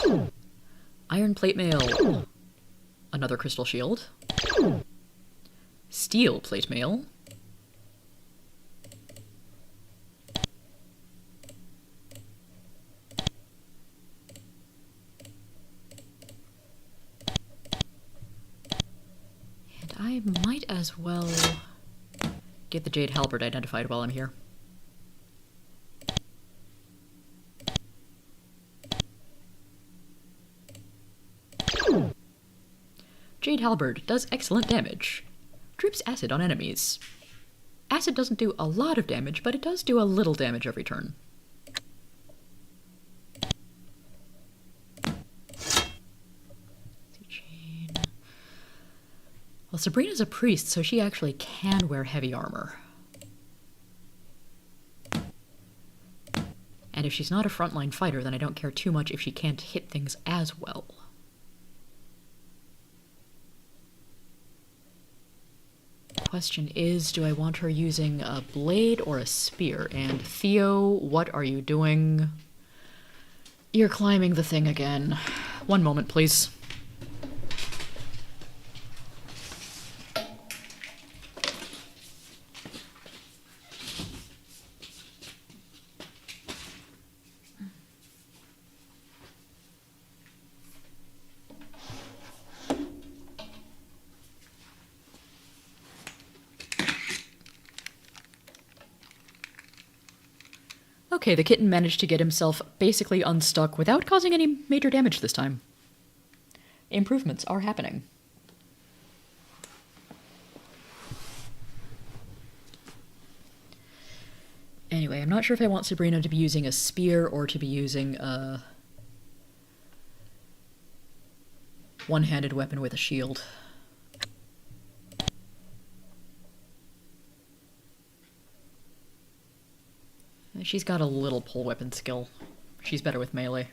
Iron Plate Mail, another Crystal Shield, Steel Plate Mail, and I might as well get the Jade Halberd identified while I'm here. Jade Halberd does excellent damage. Drips acid on enemies. Acid doesn't do a lot of damage, but it does do a little damage every turn. Well, Sabrina's a priest, so she actually can wear heavy armor. And if she's not a frontline fighter, then I don't care too much if she can't hit things as well. Question is, do I want her using a blade or a spear? And Theo, what are you doing? You're climbing the thing again. One moment, please. Okay, the kitten managed to get himself basically unstuck without causing any major damage this time. Improvements are happening. Anyway, I'm not sure if I want Sabrina to be using a spear or to be using a one-handed weapon with a shield. She's got a little pole weapon skill. She's better with melee.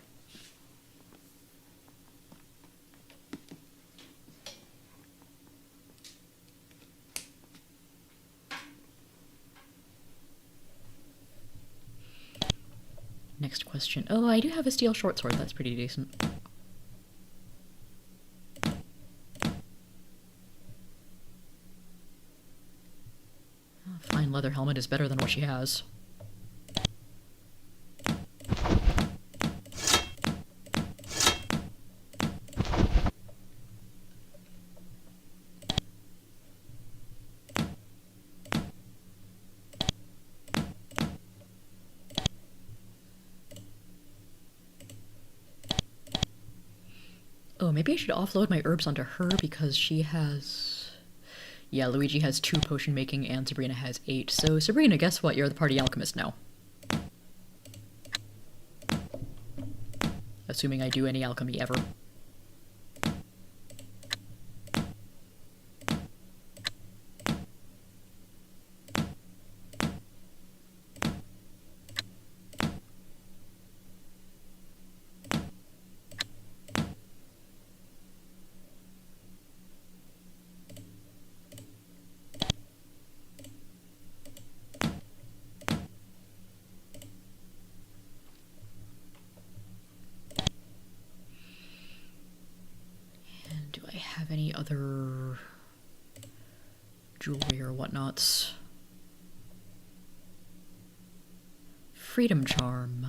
Next question. Oh, I do have a steel short sword. That's pretty decent. Fine leather helmet is better than what she has. Oh, maybe I should offload my herbs onto her because she has... Yeah, Luigi has 2 potion making and Sabrina has 8. So Sabrina, guess what? You're the party alchemist now. Assuming I do any alchemy ever. Have any other jewelry or whatnots? Freedom Charm.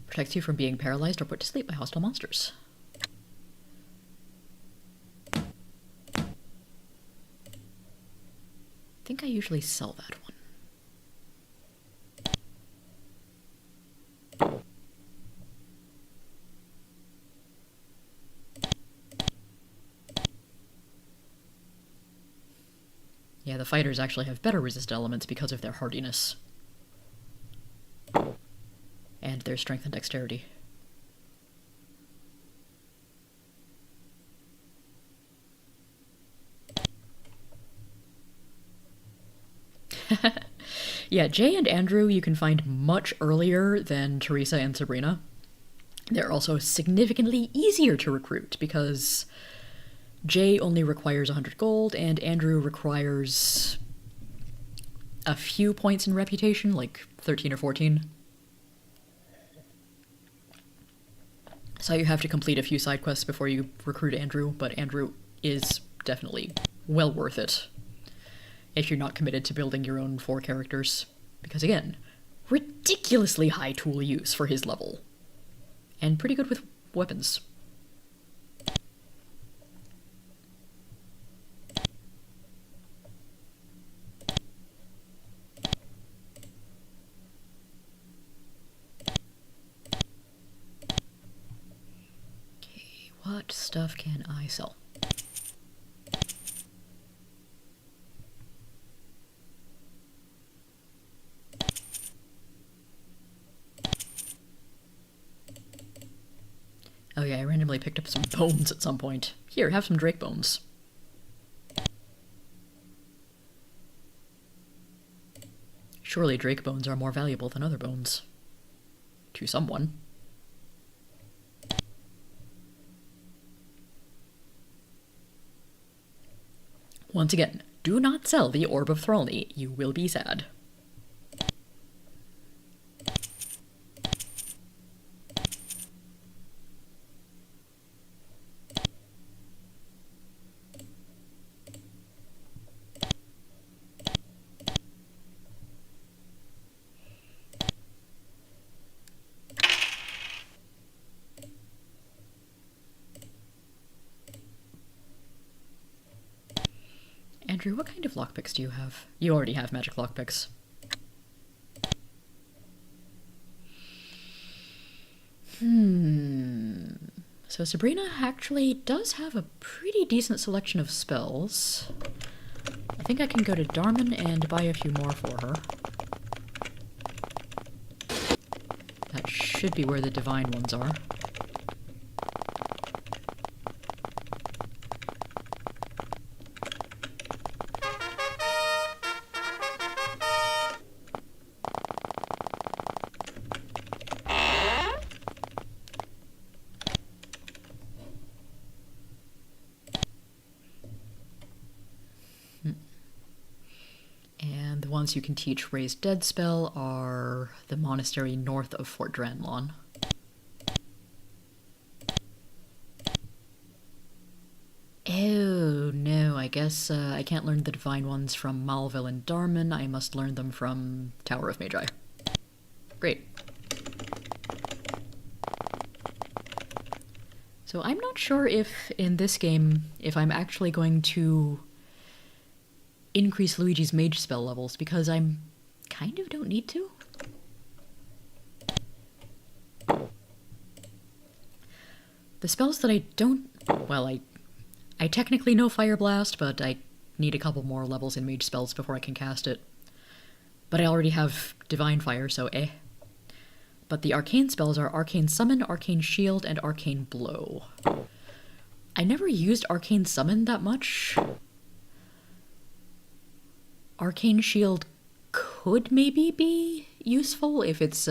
Protects you from being paralyzed or put to sleep by hostile monsters. I think I usually sell that one. Yeah, the fighters actually have better resist elements because of their hardiness. And their strength and dexterity. Yeah, Jay and Andrew you can find much earlier than Teresa and Sabrina. They're also significantly easier to recruit because Jay only requires 100 gold, and Andrew requires a few points in reputation, like 13 or 14. So you have to complete a few side quests before you recruit Andrew, but Andrew is definitely well worth it if you're not committed to building your own 4 characters. Because again, ridiculously high tool use for his level. And pretty good with weapons. What stuff can I sell? Oh yeah, I randomly picked up some bones at some point. Here, have some drake bones. Surely drake bones are more valuable than other bones. To someone. Once again, do not sell the Orb of Thralny. You will be sad. Andrew, what kind of lockpicks do you have? You already have magic lockpicks. So Sabrina actually does have a pretty decent selection of spells. I think I can go to Darman and buy a few more for her. That should be where the divine ones are. And the ones you can teach Raise Dead spell are the monastery north of Fort Dranlon. Oh no, I guess I can't learn the divine ones from Malville and Darman. I must learn them from Tower of Magi. Great. So I'm not sure if in this game, if I'm actually going to increase Luigi's mage spell levels, because I'm kind of don't need to. The spells that I don't... well, I technically know Fire Blast, but I need a couple more levels in mage spells before I can cast it. But I already have Divine Fire, so eh. But the arcane spells are Arcane Summon, Arcane Shield, and Arcane Blow. I never used Arcane Summon that much. Arcane Shield could maybe be useful if it's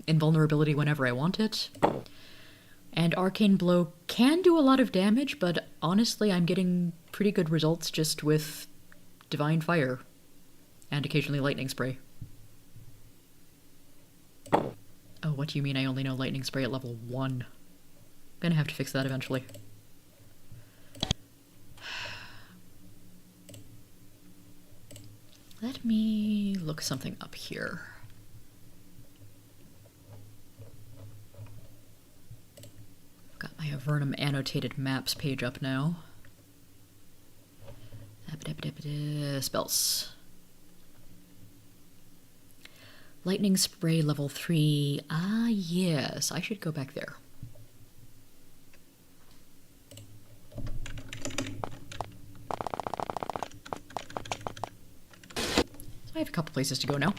invulnerability whenever I want it. And Arcane Blow can do a lot of damage, but honestly I'm getting pretty good results just with Divine Fire and occasionally Lightning Spray. Oh, what do you mean I only know Lightning Spray at level 1? I'm gonna have to fix that eventually. Let me look something up here. I've got my Avernum annotated maps page up now. Spells. Lightning Spray level 3. Ah, yes, I should go back there. I have a couple places to go now.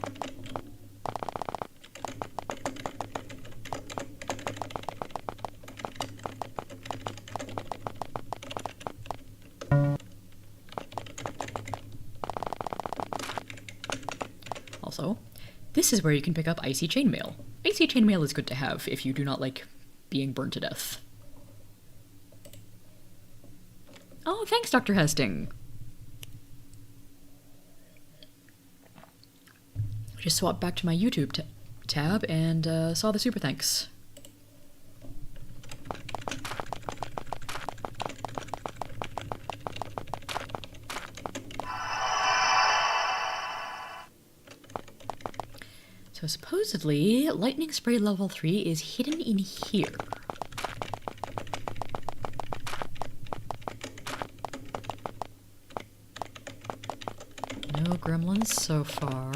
Also, this is where you can pick up Icy Chainmail. Icy Chainmail is good to have if you do not like being burned to death. Oh, thanks, Dr. Hesting! Just swapped back to my YouTube tab and saw the super thanks. So supposedly, Lightning Spray level 3 is hidden in here. No gremlins so far.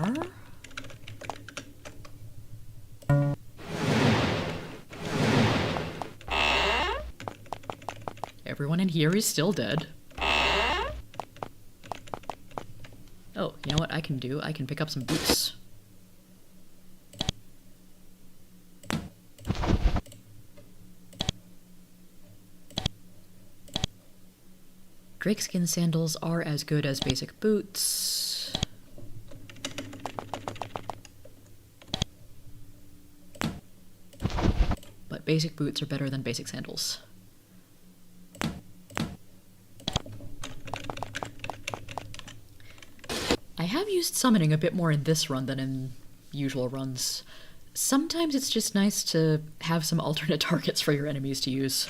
Everyone in here is still dead. Oh, you know what I can do? I can pick up some boots. Drakeskin sandals are as good as basic boots. But basic boots are better than basic sandals. I have used summoning a bit more in this run than in usual runs. Sometimes it's just nice to have some alternate targets for your enemies to use.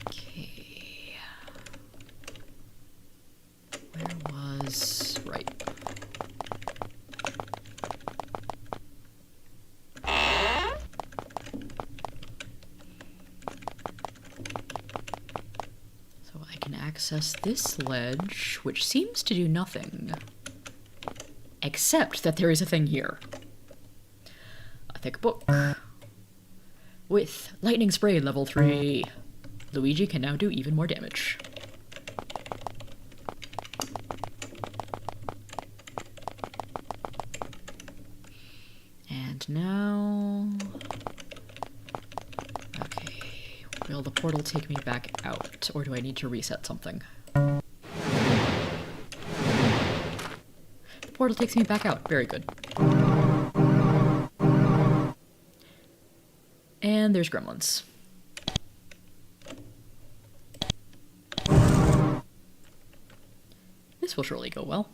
Okay. Where was... right. Access this ledge, which seems to do nothing. Except that there is a thing here. thick book. With lightning spray level 3, Luigi can now do even more damage. And now... Okay, will the portal take me back out, or do I need to reset something? The portal takes me back out, very good. And there's gremlins. This will surely go well.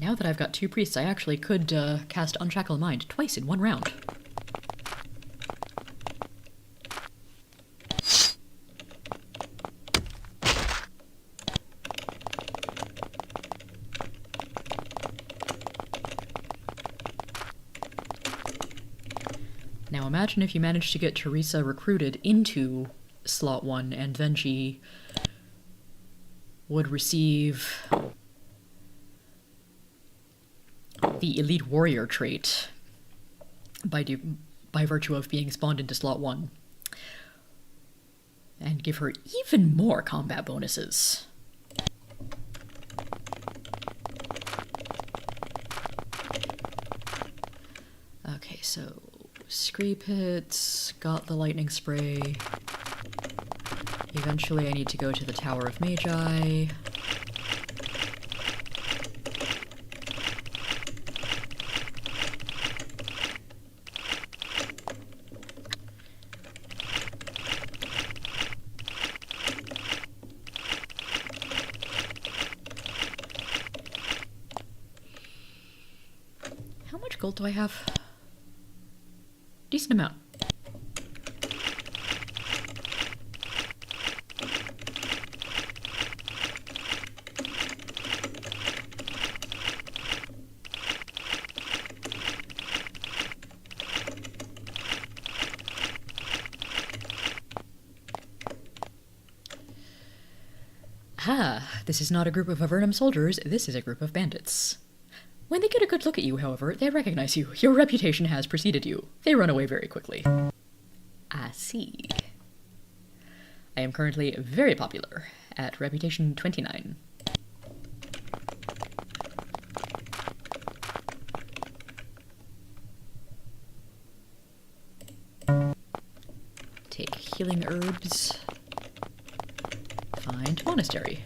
Now that I've got 2 priests, I actually could cast Unshackle Mind twice in one round. Now imagine if you managed to get Teresa recruited into slot 1, and then she would receive the Elite Warrior trait by virtue of being spawned into slot 1, and give her even more combat bonuses. Okay, so Screep hits, got the lightning spray. Eventually I need to go to the Tower of Magi. How much gold do I have? Decent amount. Ah, this is not a group of Avernum soldiers, this is a group of bandits. When they get a good look at you, however, they recognize you. Your reputation has preceded you. They run away very quickly. I see. I am currently very popular, at reputation 29. Take healing herbs. Find monastery.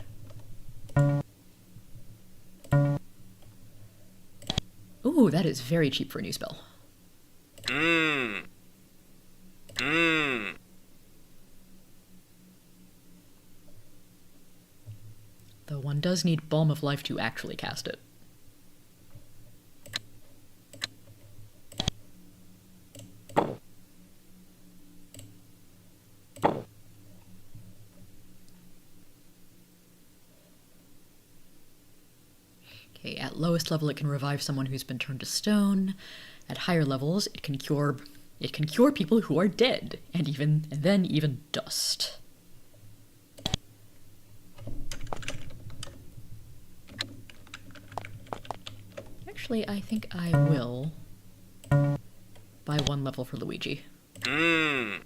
Ooh, that is very cheap for a new spell. Though one does need Balm of Life to actually cast it. Okay, at lowest level it can revive someone who's been turned to stone. At higher levels it can cure people who are dead, and then even dust. Actually, I think I will buy 1 level for Luigi. I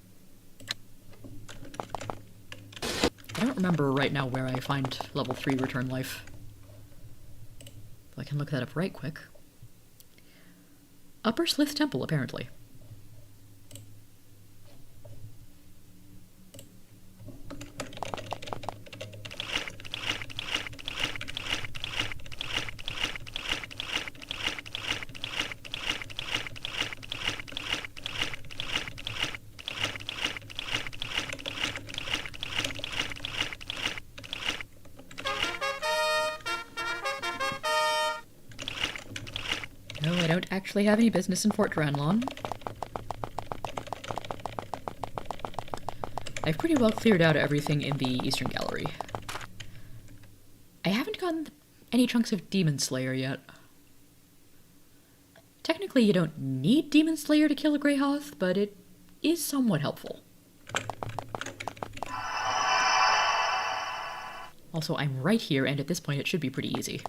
don't remember right now where I find level 3 return life. I can look that up right quick. Upper Slith Temple, apparently. No, I don't actually have any business in Fort Dranlon. I've pretty well cleared out everything in the Eastern Gallery. I haven't gotten any chunks of Demon Slayer yet. Technically, you don't need Demon Slayer to kill a Grey Hoth, but it is somewhat helpful. Also, I'm right here, and at this point it should be pretty easy.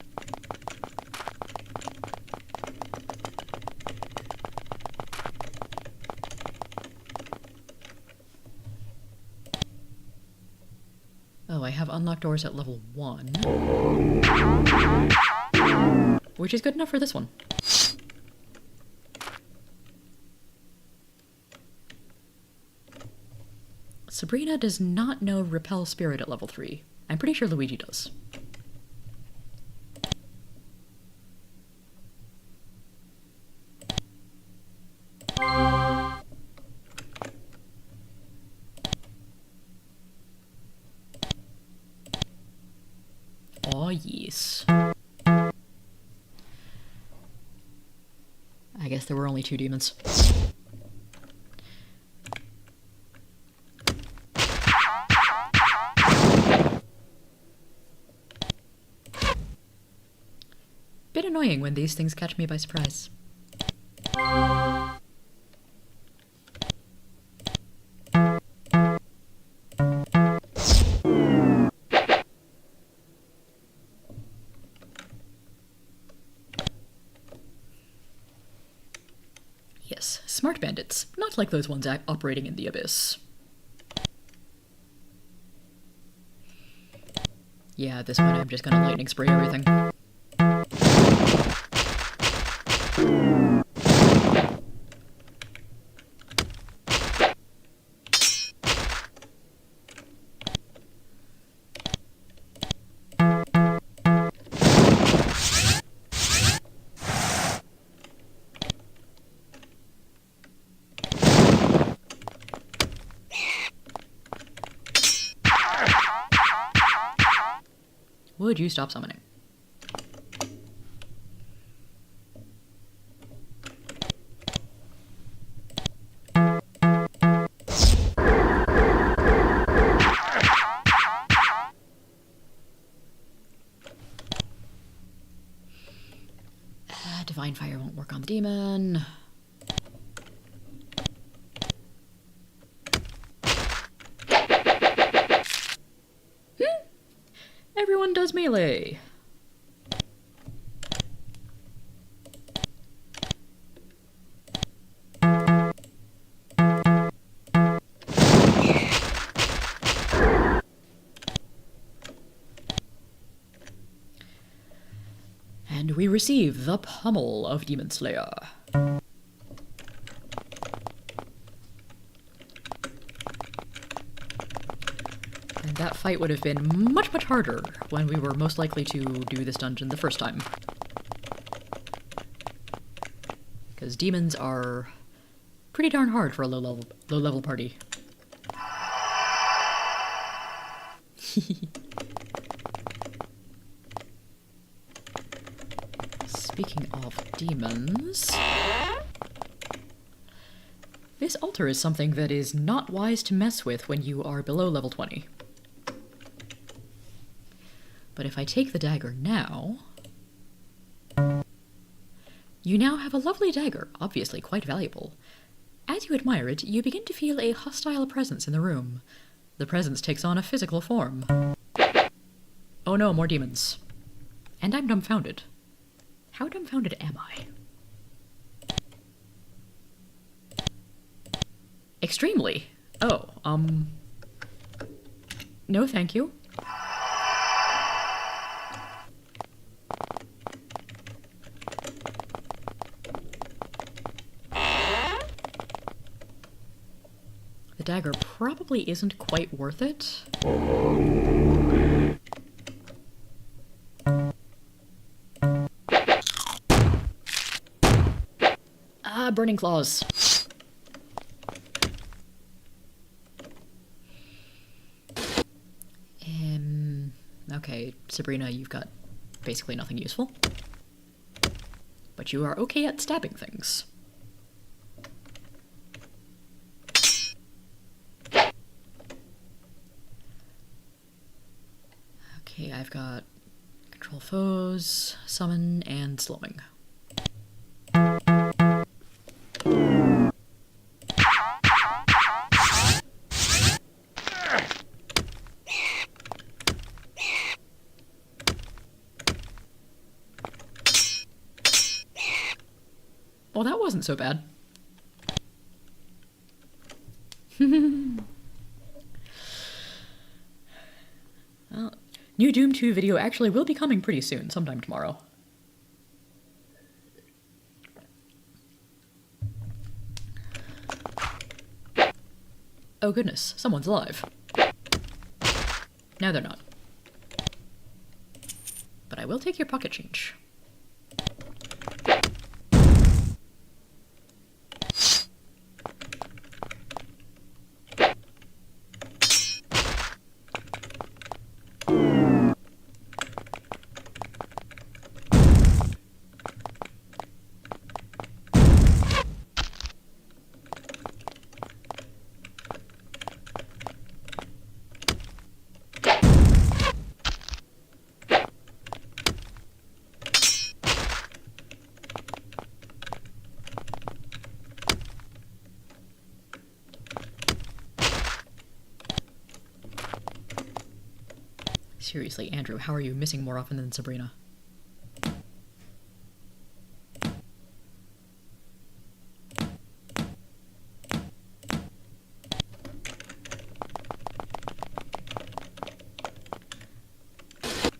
Oh, I have unlocked doors at level 1. Which is good enough for this one. Sabrina does not know Repel Spirit at level 3. I'm pretty sure Luigi does. Oh, yes. I guess there were only 2 demons. Bit annoying when these things catch me by surprise. Yes, smart bandits, not like those ones operating in the abyss. Yeah, at this point I'm just gonna lightning spray everything. Would you stop summoning? Divine Fire won't work on the demon. Everyone does melee. And we receive the Pummel of Demon Slayer. And that fight would have been much, much harder when we were most likely to do this dungeon the first time. Because demons are pretty darn hard for a low-level party. Speaking of demons... This altar is something that is not wise to mess with when you are below level 20. But if I take the dagger now... You now have a lovely dagger, obviously quite valuable. As you admire it, you begin to feel a hostile presence in the room. The presence takes on a physical form. Oh no, more demons. And I'm dumbfounded. How dumbfounded am I? Extremely. Oh, no thank you. The dagger probably isn't quite worth it. Ah, burning claws. Okay, Sabrina, you've got basically nothing useful. But you are okay at stabbing things. Okay, I've got control foes, summon, and slowing. Well, that wasn't so bad. Well, new Doom 2 video actually will be coming pretty soon, sometime tomorrow. Oh goodness, someone's alive. Now they're not. But I will take your pocket change. Seriously, Andrew, how are you missing more often than Sabrina?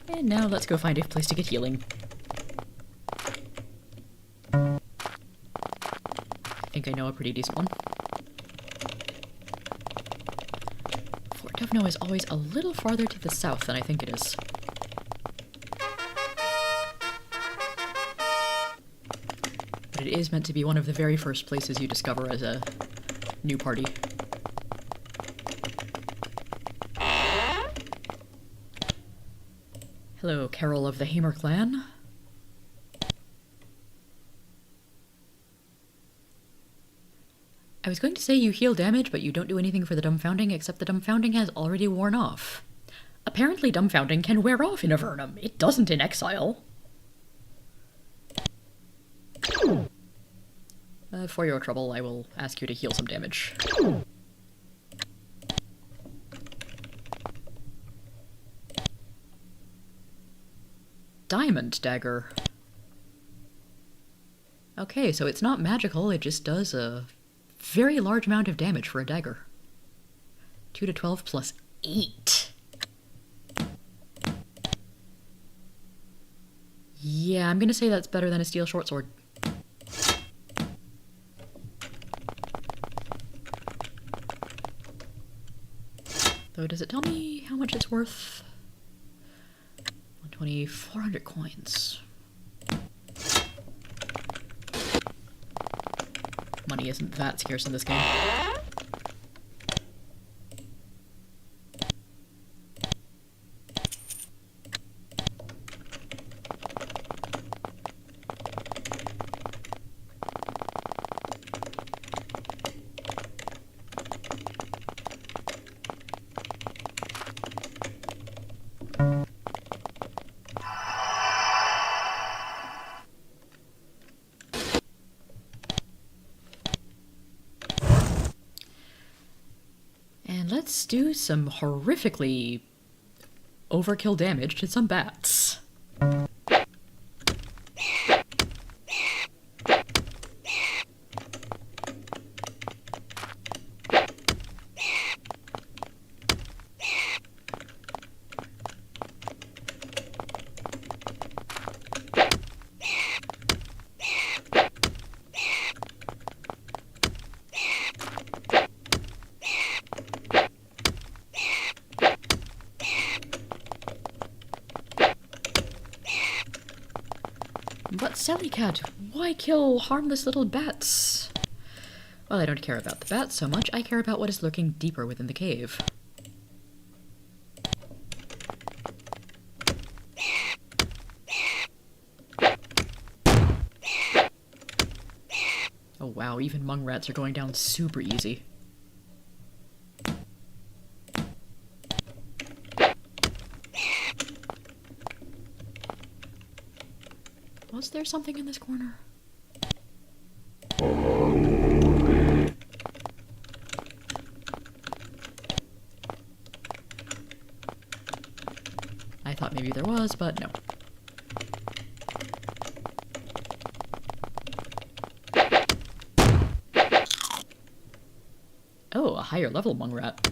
And now let's go find a place to get healing. I think I know a pretty decent one. Fort Dovno is always a little farther to the south than I think it is. But it is meant to be one of the very first places you discover as a new party. Hello, Carol of the Hamer clan. I was going to say you heal damage, but you don't do anything for the dumbfounding, except the dumbfounding has already worn off. Apparently dumbfounding can wear off in Avernum. It doesn't in Exile. For your trouble, I will ask you to heal some damage. Diamond dagger. Okay, so it's not magical, it just does a very large amount of damage for a dagger. 2 to 12 plus 8. Yeah, I'm gonna say that's better than a steel short sword. Though, does it tell me how much it's worth? 120, 400 coins. Money isn't that scarce in this game. Let's do some horrifically overkill damage to some bats. But Salliekat, why kill harmless little bats? Well, I don't care about the bats so much, I care about what is lurking deeper within the cave. Oh wow, even mung rats are going down super easy. Was there something in this corner? I thought maybe there was, but no. Oh, a higher level mung rat.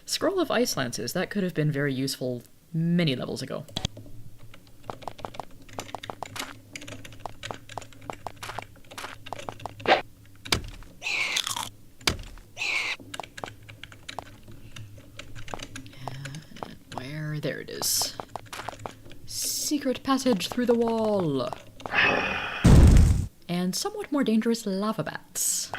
Scroll of Ice Lances, that could have been very useful many levels ago. Where? There it is. Secret passage through the wall. And somewhat more dangerous lava bats.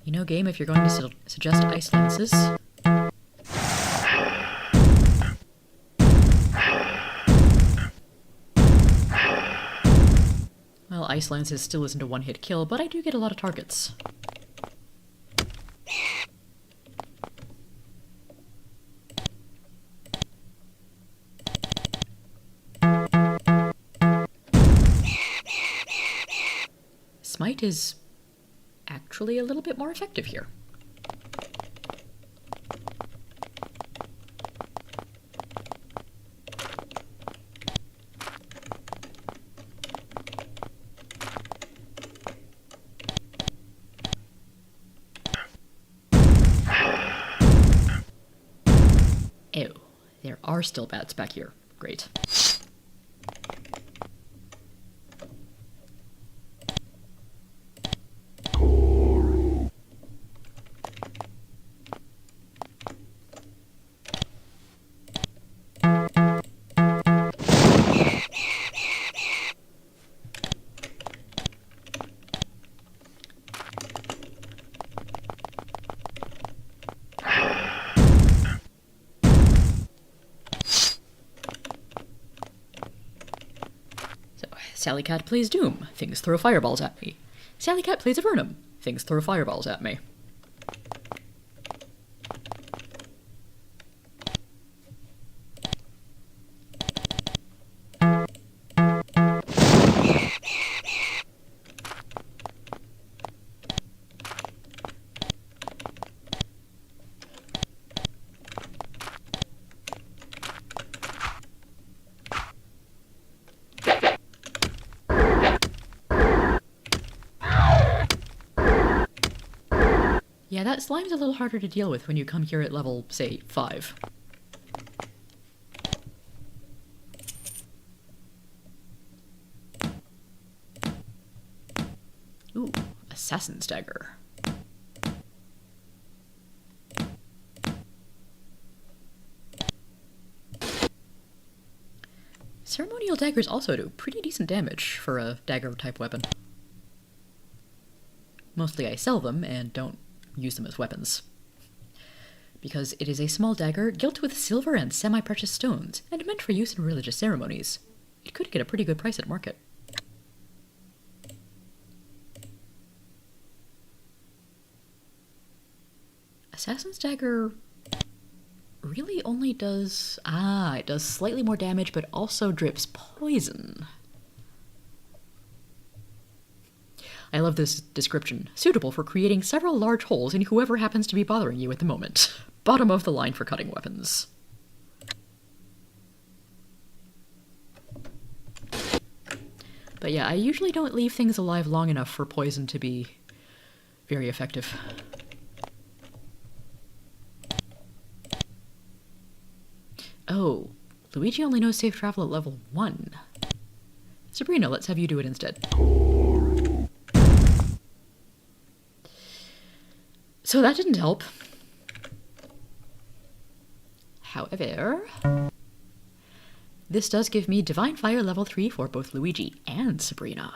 You know, game, if you're going to suggest ice lances... Well, ice lances still isn't a one-hit kill, but I do get a lot of targets. Smite is actually a little bit more effective here. Ew, there are still bats back here. Great. Salliekat plays Doom. Things throw fireballs at me. Salliekat plays Avernum. Things throw fireballs at me. Yeah, that slime's a little harder to deal with when you come here at level, say, 5. Ooh, Assassin's Dagger. Ceremonial daggers also do pretty decent damage for a dagger-type weapon. Mostly I sell them and don't use them as weapons. Because it is a small dagger gilt with silver and semi-precious stones, and meant for use in religious ceremonies. It could get a pretty good price at market. Assassin's Dagger really only does... it does slightly more damage, but also drips poison. I love this description. Suitable for creating several large holes in whoever happens to be bothering you at the moment. Bottom of the line for cutting weapons. But yeah, I usually don't leave things alive long enough for poison to be very effective. Oh, Luigi only knows safe travel at level 1. Sabrina, let's have you do it instead. So that didn't help. However, this does give me Divine Fire level 3 for both Luigi and Sabrina.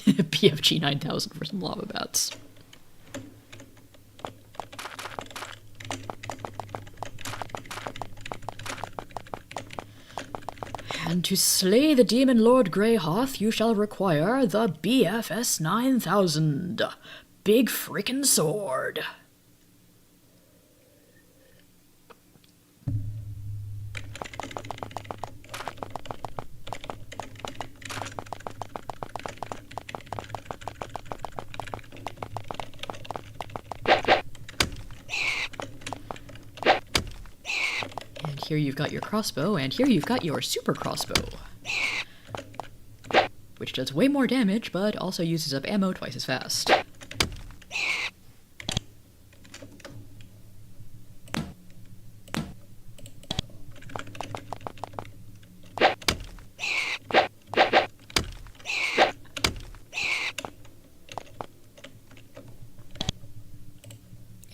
PFG 9000 for some lava bats. And to slay the Demon Lord Greyhearth, you shall require the BFS 9000. Big frickin' sword. Here you've got your crossbow, and here you've got your super crossbow. Which does way more damage, but also uses up ammo twice as fast.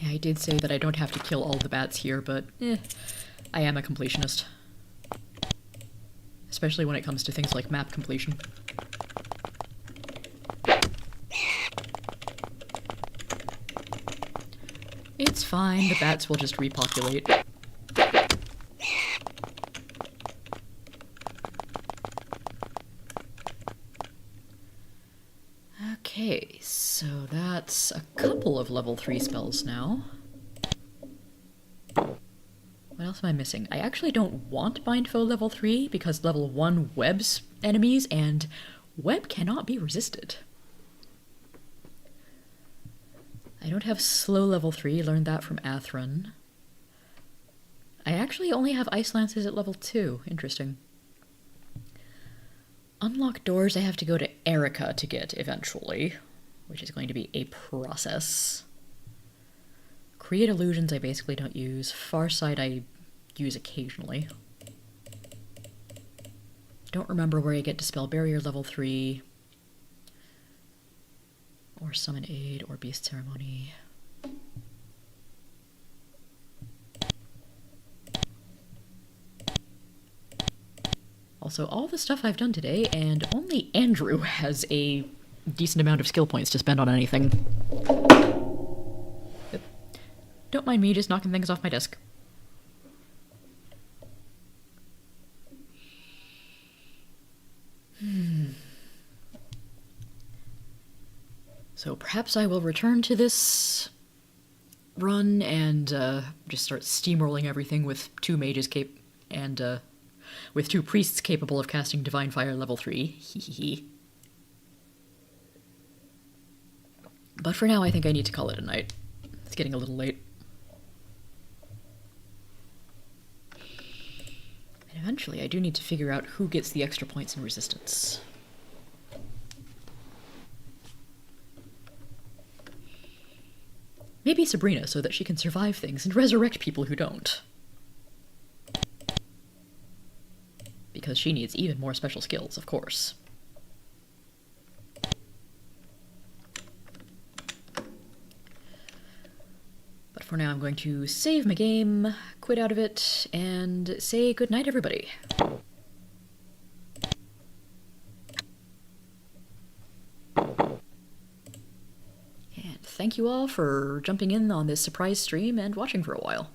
I did say that I don't have to kill all the bats here, but I am a completionist. Especially when it comes to things like map completion. It's fine, the bats will just repopulate. Okay, so that's a couple of level 3 spells now. What else am I missing? I actually don't want Bind Foe level 3 because level 1 webs enemies, and web cannot be resisted. I don't have slow level 3, learned that from Avernum. I actually only have Ice Lances at level 2, interesting. Unlock doors I have to go to Erica to get eventually, which is going to be a process. Create illusions I basically don't use. Farsight I use occasionally. Don't remember where I get Dispel Barrier level 3. Or Summon Aid, or Beast Ceremony. Also, all the stuff I've done today, and only Andrew has a decent amount of skill points to spend on anything. Yep. Don't mind me just knocking things off my desk. So perhaps I will return to this run and just start steamrolling everything with 2 mages and with 2 priests capable of casting Divine Fire level 3. But for now, I think I need to call it a night. It's getting a little late. And eventually, I do need to figure out who gets the extra points in resistance. Maybe Sabrina, so that she can survive things and resurrect people who don't. Because she needs even more special skills, of course. But for now, I'm going to save my game, quit out of it, and say goodnight, everybody. And thank you all for jumping in on this surprise stream and watching for a while.